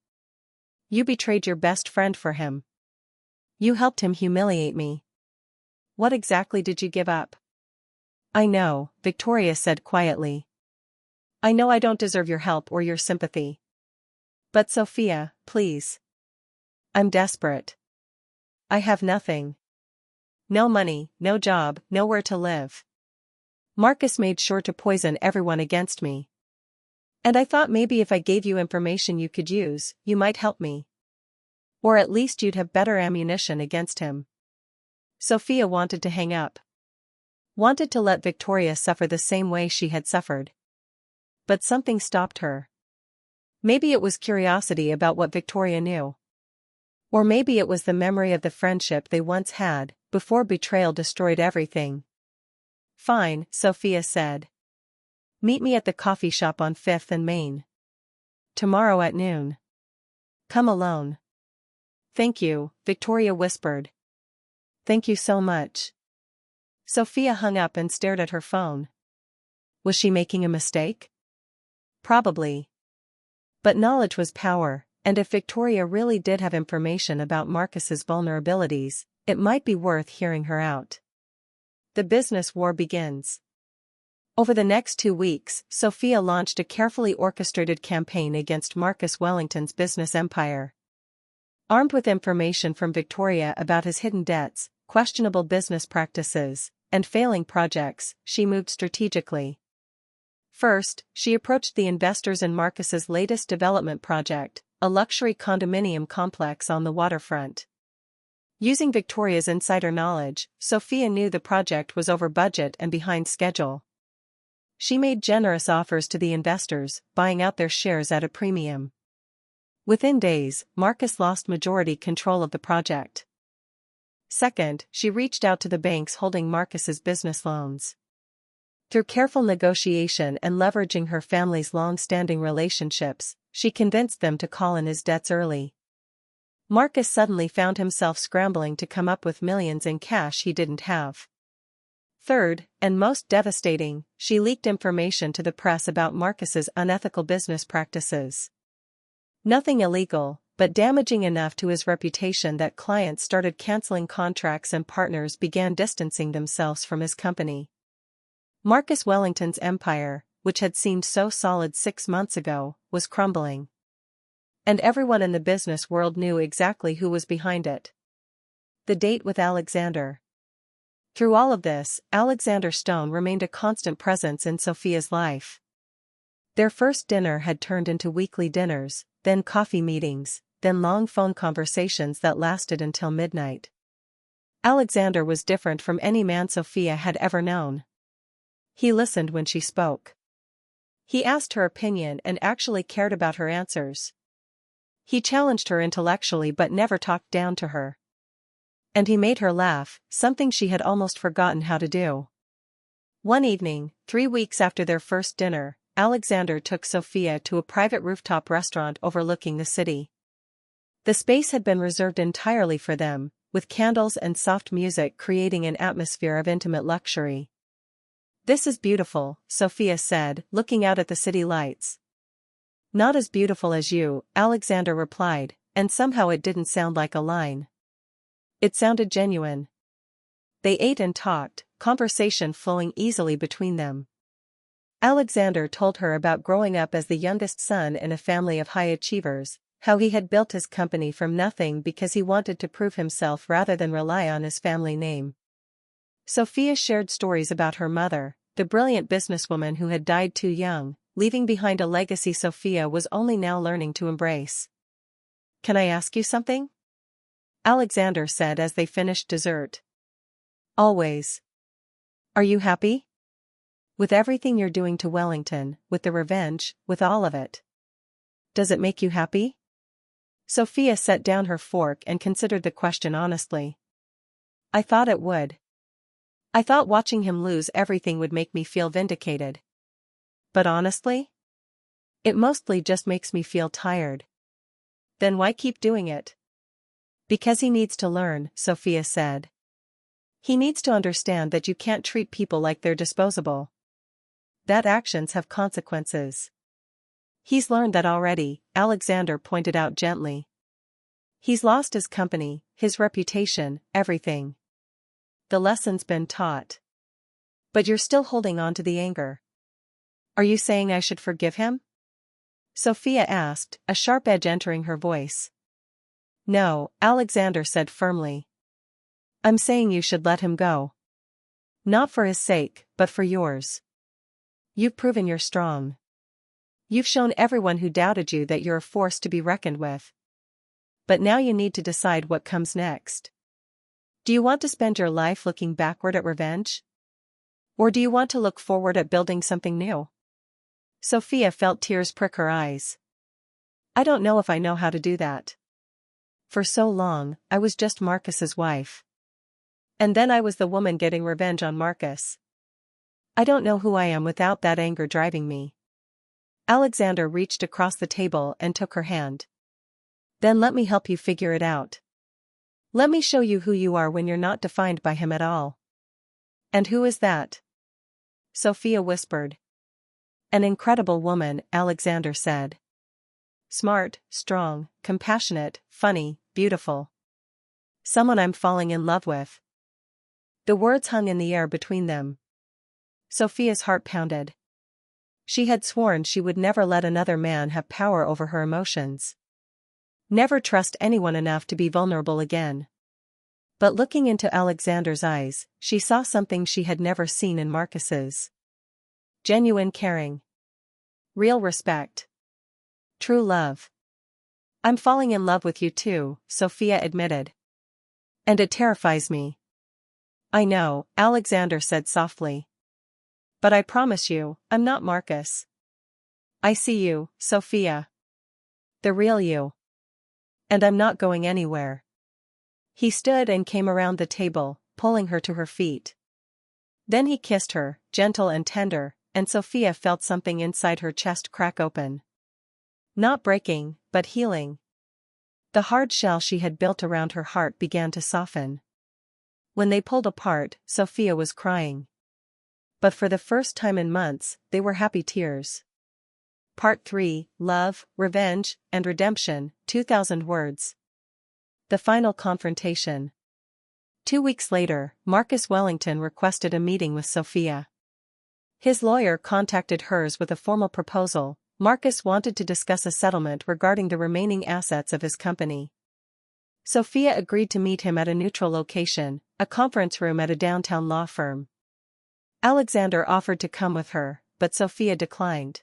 You betrayed your best friend for him. You helped him humiliate me. What exactly did you give up? I know, Victoria said quietly. I know I don't deserve your help or your sympathy. But Sophia, please. I'm desperate. I have nothing. No money, no job, nowhere to live. Marcus made sure to poison everyone against me. And I thought maybe if I gave you information you could use, you might help me. Or at least you'd have better ammunition against him. Sophia wanted to hang up. Wanted to let Victoria suffer the same way she had suffered. But something stopped her. Maybe it was curiosity about what Victoria knew. Or maybe it was the memory of the friendship they once had, before betrayal destroyed everything. Fine, Sophia said. Meet me at the coffee shop on 5th and Main. Tomorrow at noon. Come alone. Thank you, Victoria whispered. Thank you so much. Sophia hung up and stared at her phone. Was she making a mistake? Probably. But knowledge was power, and if Victoria really did have information about Marcus's vulnerabilities, it might be worth hearing her out. The business war begins. Over the next 2 weeks, Sophia launched a carefully orchestrated campaign against Marcus Wellington's business empire. Armed with information from Victoria about his hidden debts, questionable business practices, and failing projects, she moved strategically. First, she approached the investors in Marcus's latest development project, a luxury condominium complex on the waterfront. Using Victoria's insider knowledge, Sophia knew the project was over budget and behind schedule. She made generous offers to the investors, buying out their shares at a premium. Within days, Marcus lost majority control of the project. Second, she reached out to the banks holding Marcus's business loans. Through careful negotiation and leveraging her family's long-standing relationships, she convinced them to call in his debts early. Marcus suddenly found himself scrambling to come up with millions in cash he didn't have. Third, and most devastating, she leaked information to the press about Marcus's unethical business practices. Nothing illegal, but damaging enough to his reputation that clients started canceling contracts and partners began distancing themselves from his company. Marcus Wellington's empire, which had seemed so solid 6 months ago, was crumbling. And everyone in the business world knew exactly who was behind it. The date with Alexander. Through all of this, Alexander Stone remained a constant presence in Sophia's life. Their first dinner had turned into weekly dinners, then coffee meetings, then long phone conversations that lasted until midnight. Alexander was different from any man Sophia had ever known. He listened when she spoke. He asked her opinion and actually cared about her answers. He challenged her intellectually but never talked down to her. And he made her laugh, something she had almost forgotten how to do. One evening, 3 weeks after their first dinner, Alexander took Sophia to a private rooftop restaurant overlooking the city. The space had been reserved entirely for them, with candles and soft music creating an atmosphere of intimate luxury. "This is beautiful," Sophia said, looking out at the city lights. "Not as beautiful as you," Alexander replied, and somehow it didn't sound like a line. It sounded genuine. They ate and talked, conversation flowing easily between them. Alexander told her about growing up as the youngest son in a family of high achievers, how he had built his company from nothing because he wanted to prove himself rather than rely on his family name. Sophia shared stories about her mother, the brilliant businesswoman who had died too young, leaving behind a legacy Sophia was only now learning to embrace. "Can I ask you something?" Alexander said as they finished dessert. "Always." "Are you happy?" With everything you're doing to Wellington, with the revenge, with all of it. Does it make you happy? Sophia set down her fork and considered the question honestly. I thought it would. I thought watching him lose everything would make me feel vindicated. But honestly? It mostly just makes me feel tired. Then why keep doing it? Because he needs to learn, Sophia said. He needs to understand that you can't treat people like they're disposable. That actions have consequences. He's learned that already, Alexander pointed out gently. He's lost his company, his reputation, everything. The lesson's been taught. But you're still holding on to the anger. Are you saying I should forgive him? Sophia asked, a sharp edge entering her voice. No, Alexander said firmly. I'm saying you should let him go. Not for his sake, but for yours. You've proven you're strong. You've shown everyone who doubted you that you're a force to be reckoned with. But now you need to decide what comes next. Do you want to spend your life looking backward at revenge? Or do you want to look forward at building something new? Sophia felt tears prick her eyes. I don't know if I know how to do that. For so long, I was just Marcus's wife. And then I was the woman getting revenge on Marcus. I don't know who I am without that anger driving me. Alexander reached across the table and took her hand. Then let me help you figure it out. Let me show you who you are when you're not defined by him at all. And who is that? Sophia whispered. An incredible woman, Alexander said. Smart, strong, compassionate, funny, beautiful. Someone I'm falling in love with. The words hung in the air between them. Sophia's heart pounded. She had sworn she would never let another man have power over her emotions. Never trust anyone enough to be vulnerable again. But looking into Alexander's eyes, she saw something she had never seen in Marcus's. Genuine caring. Real respect. True love. I'm falling in love with you too, Sophia admitted. And it terrifies me. I know, Alexander said softly. But I promise you, I'm not Marcus. I see you, Sophia. The real you. And I'm not going anywhere. He stood and came around the table, pulling her to her feet. Then he kissed her, gentle and tender, and Sophia felt something inside her chest crack open. Not breaking, but healing. The hard shell she had built around her heart began to soften. When they pulled apart, Sophia was crying. But for the first time in months, they were happy tears. Part 3, Love, Revenge, and Redemption, 2,000 words. The final confrontation. 2 weeks later, Marcus Wellington requested a meeting with Sophia. His lawyer contacted hers with a formal proposal. Marcus wanted to discuss a settlement regarding the remaining assets of his company. Sophia agreed to meet him at a neutral location, a conference room at a downtown law firm. Alexander offered to come with her, but Sophia declined.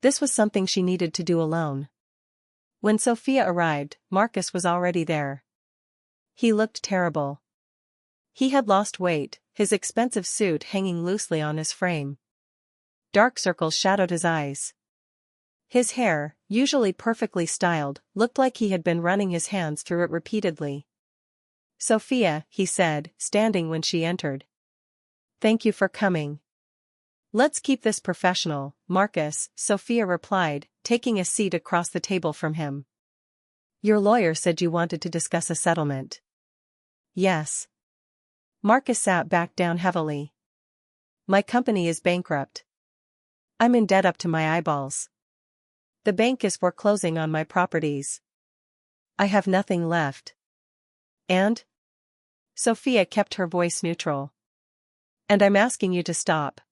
This was something she needed to do alone. When Sophia arrived, Marcus was already there. He looked terrible. He had lost weight, his expensive suit hanging loosely on his frame. Dark circles shadowed his eyes. His hair, usually perfectly styled, looked like he had been running his hands through it repeatedly. Sophia, he said, standing when she entered. Thank you for coming. Let's keep this professional, Marcus, Sophia replied, taking a seat across the table from him. Your lawyer said you wanted to discuss a settlement. Yes. Marcus sat back down heavily. My company is bankrupt. I'm in debt up to my eyeballs. The bank is foreclosing on my properties. I have nothing left. And? Sophia kept her voice neutral. And I'm asking you to stop.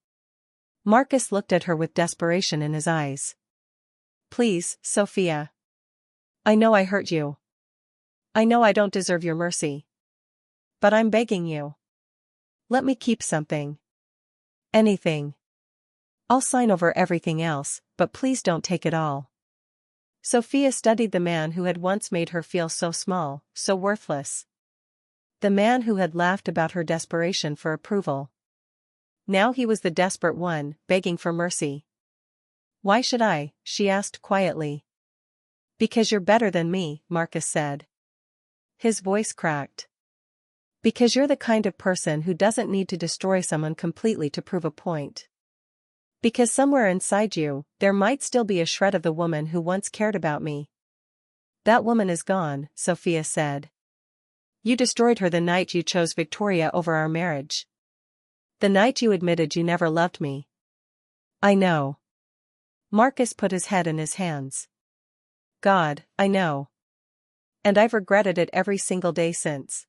Marcus looked at her with desperation in his eyes. Please, Sophia. I know I hurt you. I know I don't deserve your mercy. But I'm begging you. Let me keep something. Anything. I'll sign over everything else, but please don't take it all. Sophia studied the man who had once made her feel so small, so worthless. The man who had laughed about her desperation for approval. Now he was the desperate one, begging for mercy. "Why should I?" she asked quietly. "Because you're better than me," Marcus said. His voice cracked. "Because you're the kind of person who doesn't need to destroy someone completely to prove a point. Because somewhere inside you, there might still be a shred of the woman who once cared about me." "That woman is gone," Sophia said. "You destroyed her the night you chose Victoria over our marriage. The night you admitted you never loved me." "I know." Marcus put his head in his hands. "God, I know. And I've regretted it every single day since.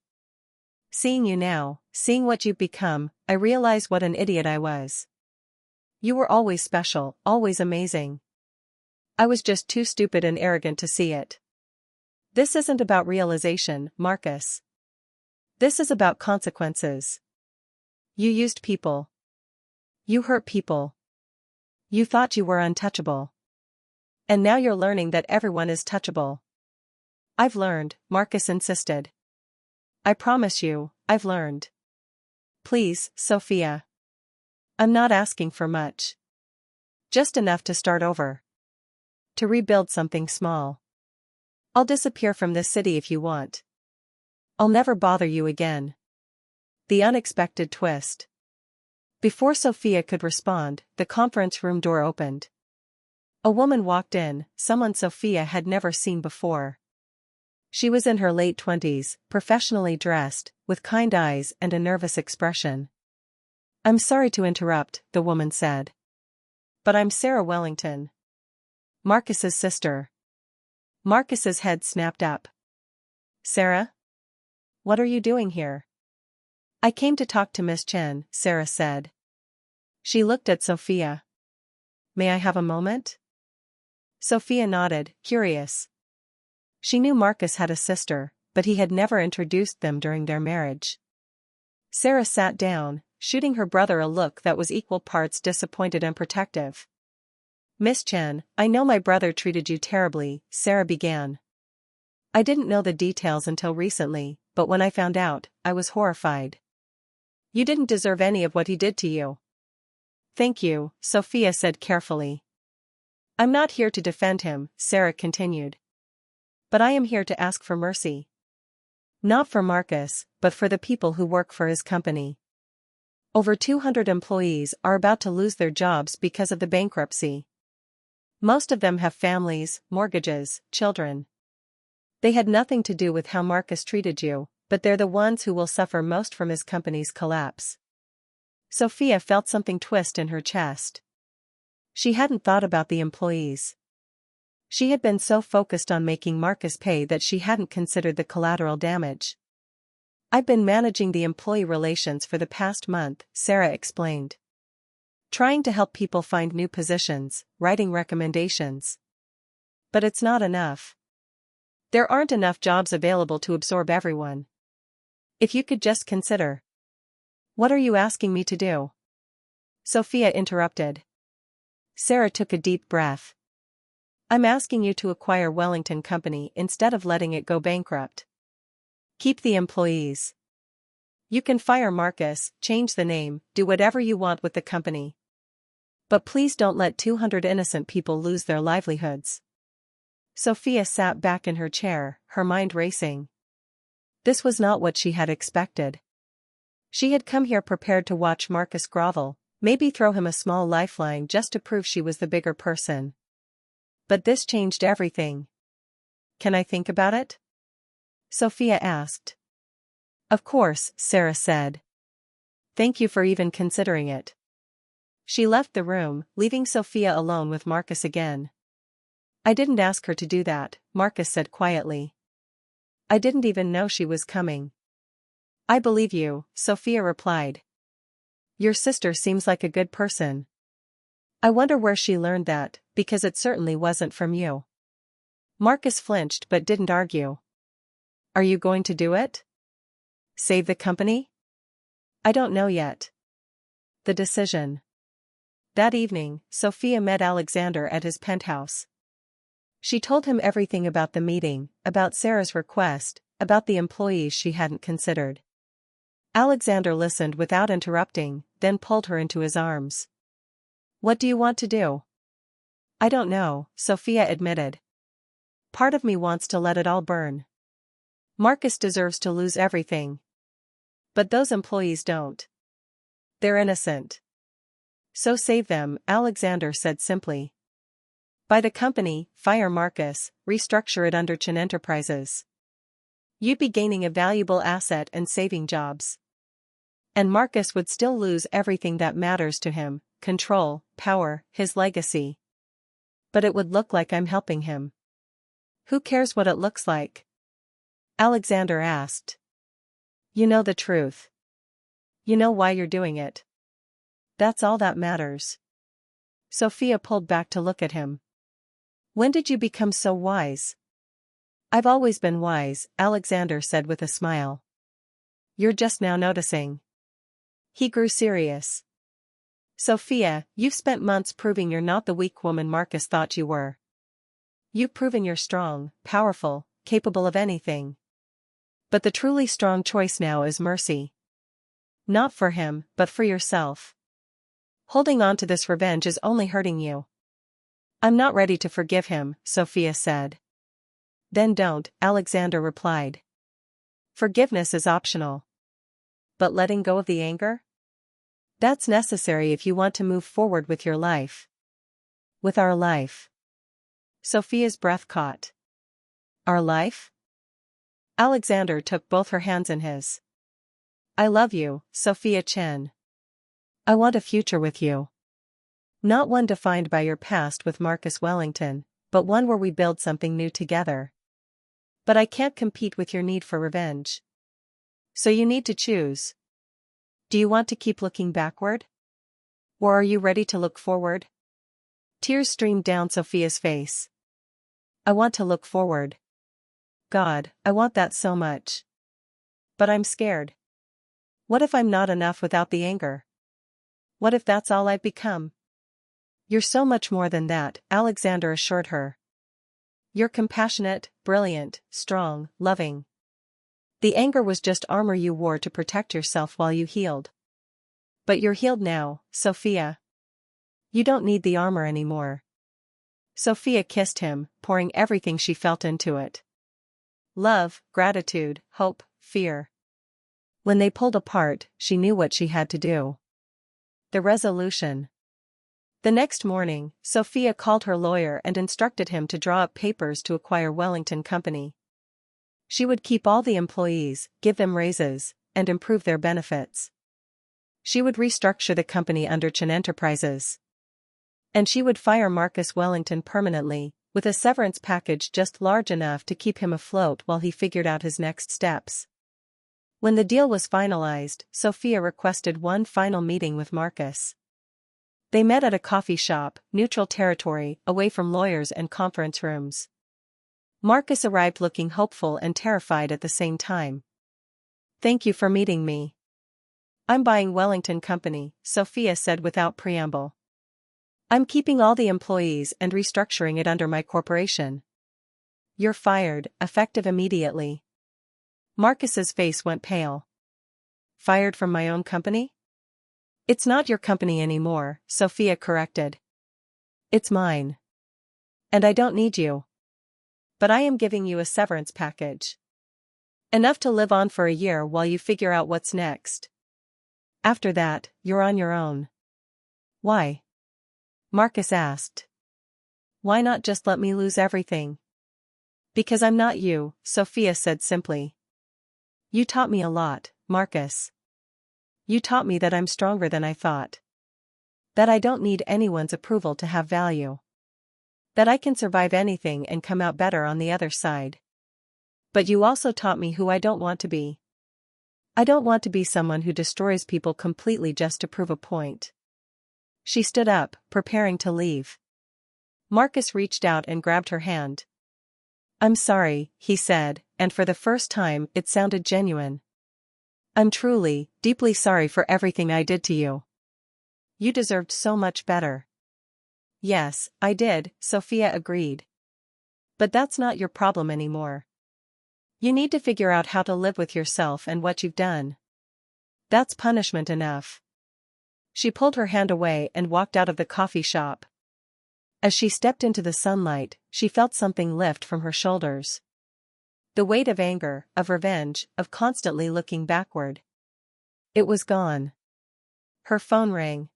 Seeing you now, seeing what you've become, I realize what an idiot I was. You were always special, always amazing. I was just too stupid and arrogant to see it. This isn't about realization, Marcus. This is about consequences. You used people. You hurt people. You thought you were untouchable. And now you're learning that everyone is touchable." "I've learned," Marcus insisted. "I promise you, I've learned. Please, Sophia. I'm not asking for much. Just enough to start over. To rebuild something small. I'll disappear from this city if you want. I'll never bother you again." The unexpected twist. Before Sophia could respond, the conference room door opened. A woman walked in, someone Sophia had never seen before. She was in her late 20s, professionally dressed, with kind eyes and a nervous expression. "I'm sorry to interrupt," the woman said. "But I'm Sarah Wellington. Marcus's sister." Marcus's head snapped up. "Sarah? What are you doing here?" "I came to talk to Miss Chen," Sarah said. She looked at Sophia. "May I have a moment?" Sophia nodded, curious. She knew Marcus had a sister, but he had never introduced them during their marriage. Sarah sat down, shooting her brother a look that was equal parts disappointed and protective. "Miss Chen, I know my brother treated you terribly," Sarah began. "I didn't know the details until recently, but when I found out, I was horrified. You didn't deserve any of what he did to you." "Thank you," Sophia said carefully. "I'm not here to defend him," Sarah continued. "But I am here to ask for mercy. Not for Marcus, but for the people who work for his company. Over 200 employees are about to lose their jobs because of the bankruptcy. Most of them have families, mortgages, children. They had nothing to do with how Marcus treated you, but they're the ones who will suffer most from his company's collapse." Sophia felt something twist in her chest. She hadn't thought about the employees. She had been so focused on making Marcus pay that she hadn't considered the collateral damage. "I've been managing the employee relations for the past month," Sarah explained. "Trying to help people find new positions, writing recommendations. But it's not enough. There aren't enough jobs available to absorb everyone. If you could just consider." "What are you asking me to do?" Sophia interrupted. Sarah took a deep breath. "I'm asking you to acquire Wellington Company instead of letting it go bankrupt. Keep the employees. You can fire Marcus, change the name, do whatever you want with the company. But please don't let 200 innocent people lose their livelihoods." Sophia sat back in her chair, her mind racing. This was not what she had expected. She had come here prepared to watch Marcus grovel, maybe throw him a small lifeline just to prove she was the bigger person. But this changed everything. "Can I think about it?" Sophia asked. "Of course," Sarah said. "Thank you for even considering it." She left the room, leaving Sophia alone with Marcus again. "I didn't ask her to do that," Marcus said quietly. "I didn't even know she was coming." "I believe you," Sophia replied. "Your sister seems like a good person. I wonder where she learned that, because it certainly wasn't from you." Marcus flinched but didn't argue. "Are you going to do it? Save the company?" "I don't know yet." The decision. That evening, Sophia met Alexander at his penthouse. She told him everything about the meeting, about Sarah's request, about the employees she hadn't considered. Alexander listened without interrupting, then pulled her into his arms. What do you want to do? I don't know, Sophia admitted. Part of me wants to let it all burn. Marcus deserves to lose everything. But those employees don't. They're innocent. So save them, Alexander said simply. Buy the company, fire Marcus, restructure it under Chin Enterprises. You'd be gaining a valuable asset and saving jobs. And Marcus would still lose everything that matters to him: control, power, his legacy. But it would look like I'm helping him. Who cares what it looks like? Alexander asked. You know the truth. You know why you're doing it. That's all that matters. Sophia pulled back to look at him. When did you become so wise? I've always been wise, Alexander said with a smile. You're just now noticing. He grew serious. Sophia, you've spent months proving you're not the weak woman Marcus thought you were. You've proven you're strong, powerful, capable of anything. But the truly strong choice now is mercy. Not for him, but for yourself. Holding on to this revenge is only hurting you. I'm not ready to forgive him, Sophia said. Then don't, Alexander replied. Forgiveness is optional. But letting go of the anger? That's necessary if you want to move forward with your life. With our life. Sophia's breath caught. Our life? Alexander took both her hands in his. I love you, Sophia Chen. I want a future with you. Not one defined by your past with Marcus Wellington, but one where we build something new together. But I can't compete with your need for revenge. So you need to choose. Do you want to keep looking backward? Or are you ready to look forward? Tears streamed down Sophia's face. I want to look forward. God, I want that so much. But I'm scared. What if I'm not enough without the anger? What if that's all I've become? You're so much more than that, Alexander assured her. You're compassionate, brilliant, strong, loving. The anger was just armor you wore to protect yourself while you healed. But you're healed now, Sophia. You don't need the armor anymore. Sophia kissed him, pouring everything she felt into it. Love, gratitude, hope, fear. When they pulled apart, she knew what she had to do. The resolution. The next morning, Sophia called her lawyer and instructed him to draw up papers to acquire Wellington Company. She would keep all the employees, give them raises, and improve their benefits. She would restructure the company under Chin Enterprises. And she would fire Marcus Wellington permanently, with a severance package just large enough to keep him afloat while he figured out his next steps. When the deal was finalized, Sophia requested one final meeting with Marcus. They met at a coffee shop, neutral territory, away from lawyers and conference rooms. Marcus arrived looking hopeful and terrified at the same time. Thank you for meeting me. I'm buying Wellington Company, Sophia said without preamble. I'm keeping all the employees and restructuring it under my corporation. You're fired, effective immediately. Marcus's face went pale. Fired from my own company? It's not your company anymore, Sophia corrected. It's mine. And I don't need you. But I am giving you a severance package. Enough to live on for a year while you figure out what's next. After that, you're on your own. Why? Marcus asked. Why not just let me lose everything? Because I'm not you, Sophia said simply. You taught me a lot, Marcus. You taught me that I'm stronger than I thought. That I don't need anyone's approval to have value. That I can survive anything and come out better on the other side. But you also taught me who I don't want to be. I don't want to be someone who destroys people completely just to prove a point. She stood up, preparing to leave. Marcus reached out and grabbed her hand. I'm sorry, he said, and for the first time it sounded genuine. I'm truly, deeply sorry for everything I did to you. You deserved so much better. Yes, I did, Sophia agreed. But that's not your problem anymore. You need to figure out how to live with yourself and what you've done. That's punishment enough. She pulled her hand away and walked out of the coffee shop. As she stepped into the sunlight, she felt something lift from her shoulders. The weight of anger, of revenge, of constantly looking backward. It was gone. Her phone rang.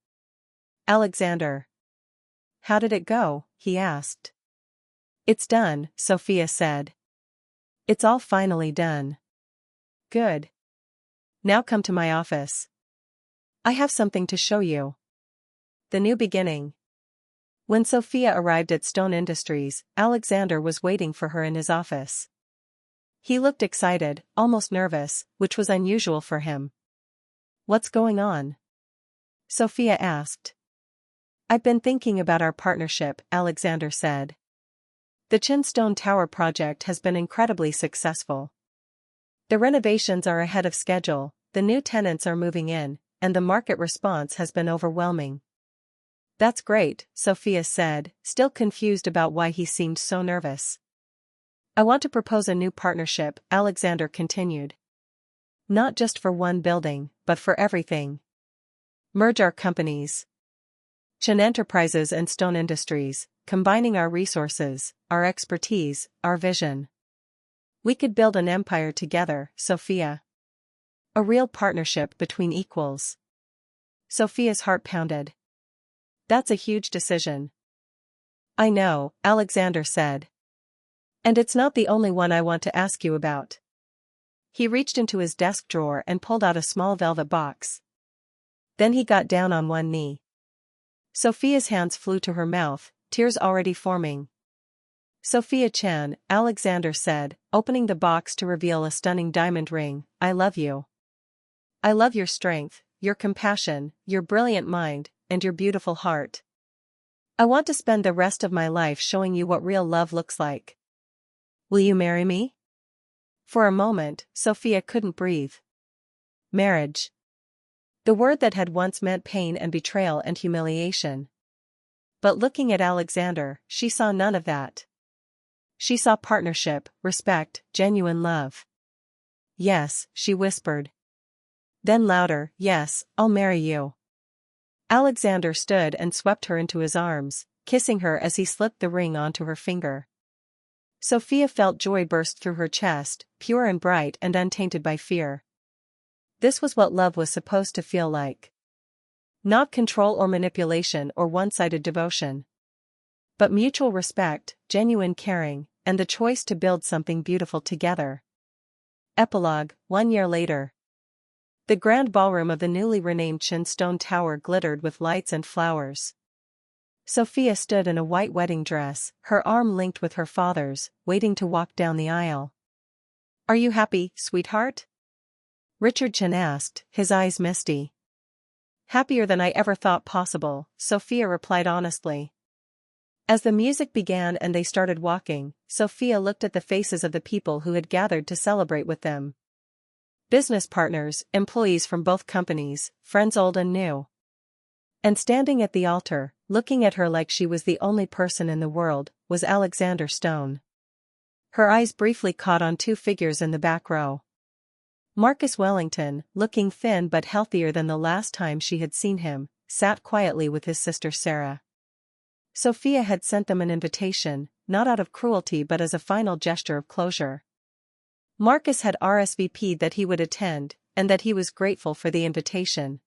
Alexander. How did it go? He asked. It's done, Sophia said. It's all finally done. Good. Now come to my office. I have something to show you. The new beginning. When Sophia arrived at Stone Industries, Alexander was waiting for her in his office. He looked excited, almost nervous, which was unusual for him. What's going on? Sophia asked. I've been thinking about our partnership, Alexander said. The Chinstone Tower project has been incredibly successful. The renovations are ahead of schedule, the new tenants are moving in, and the market response has been overwhelming. That's great, Sophia said, still confused about why he seemed so nervous. I want to propose a new partnership, Alexander continued. Not just for one building, but for everything. Merge our companies. Chin Enterprises and Stone Industries, combining our resources, our expertise, our vision. We could build an empire together, Sophia. A real partnership between equals. Sophia's heart pounded. That's a huge decision. I know, Alexander said. And it's not the only one I want to ask you about. He reached into his desk drawer and pulled out a small velvet box. Then he got down on one knee. Sophia's hands flew to her mouth, tears already forming. Sophia Chan, Alexander said, opening the box to reveal a stunning diamond ring, I love you. I love your strength, your compassion, your brilliant mind, and your beautiful heart. I want to spend the rest of my life showing you what real love looks like. Will you marry me? For a moment, Sophia couldn't breathe. Marriage. The word that had once meant pain and betrayal and humiliation. But looking at Alexander, she saw none of that. She saw partnership, respect, genuine love. Yes, she whispered. Then louder, yes, I'll marry you. Alexander stood and swept her into his arms, kissing her as he slipped the ring onto her finger. Sophia felt joy burst through her chest, pure and bright and untainted by fear. This was what love was supposed to feel like. Not control or manipulation or one-sided devotion. But mutual respect, genuine caring, and the choice to build something beautiful together. Epilogue, 1 year later. The grand ballroom of the newly renamed Chinstone Tower glittered with lights and flowers. Sophia stood in a white wedding dress, her arm linked with her father's, waiting to walk down the aisle. Are you happy, sweetheart? Richard Chin asked, his eyes misty. Happier than I ever thought possible, Sophia replied honestly. As the music began and they started walking, Sophia looked at the faces of the people who had gathered to celebrate with them. Business partners, employees from both companies, friends old and new. And standing at the altar, looking at her like she was the only person in the world, was Alexander Stone. Her eyes briefly caught on two figures in the back row. Marcus Wellington, looking thin but healthier than the last time she had seen him, sat quietly with his sister Sarah. Sophia had sent them an invitation, not out of cruelty but as a final gesture of closure. Marcus had RSVP'd that he would attend, and that he was grateful for the invitation.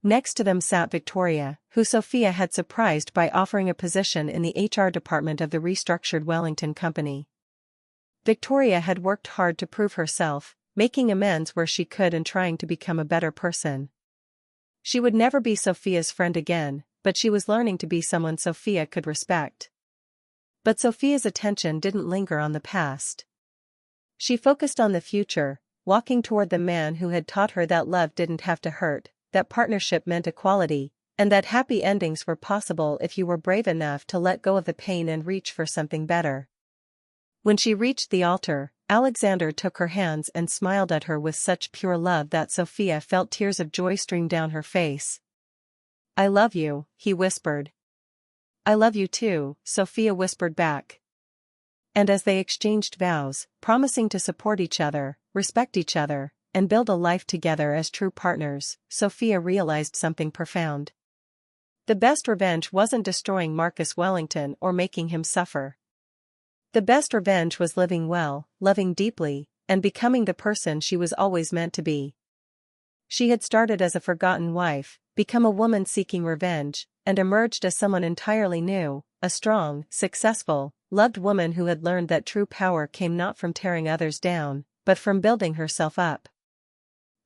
Next to them sat Victoria, who Sophia had surprised by offering a position in the HR department of the restructured Wellington company. Victoria had worked hard to prove herself, making amends where she could and trying to become a better person. She would never be Sophia's friend again, but she was learning to be someone Sophia could respect. But Sophia's attention didn't linger on the past. She focused on the future, walking toward the man who had taught her that love didn't have to hurt, that partnership meant equality, and that happy endings were possible if you were brave enough to let go of the pain and reach for something better. When she reached the altar, Alexander took her hands and smiled at her with such pure love that Sophia felt tears of joy stream down her face. I love you, he whispered. I love you too, Sophia whispered back. And as they exchanged vows, promising to support each other, respect each other, and build a life together as true partners, Sophia realized something profound. The best revenge wasn't destroying Marcus Wellington or making him suffer. The best revenge was living well, loving deeply, and becoming the person she was always meant to be. She had started as a forgotten wife, become a woman seeking revenge, and emerged as someone entirely new, a strong, successful, loved woman who had learned that true power came not from tearing others down, but from building herself up.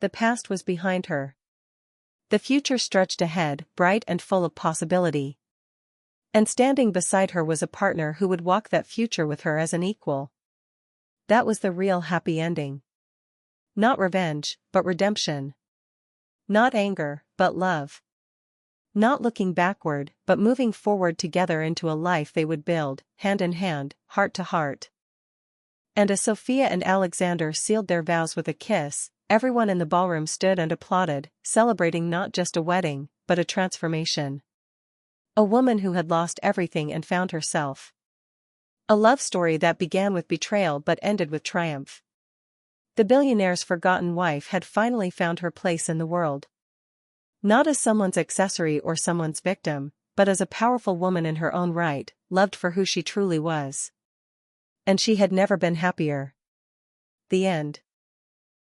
The past was behind her. The future stretched ahead, bright and full of possibility. And standing beside her was a partner who would walk that future with her as an equal. That was the real happy ending. Not revenge, but redemption. Not anger, but love. Not looking backward, but moving forward together into a life they would build, hand in hand, heart to heart. And as Sophia and Alexander sealed their vows with a kiss, everyone in the ballroom stood and applauded, celebrating not just a wedding, but a transformation. A woman who had lost everything and found herself. A love story that began with betrayal but ended with triumph. The billionaire's forgotten wife had finally found her place in the world. Not as someone's accessory or someone's victim, but as a powerful woman in her own right, loved for who she truly was. And she had never been happier. The end.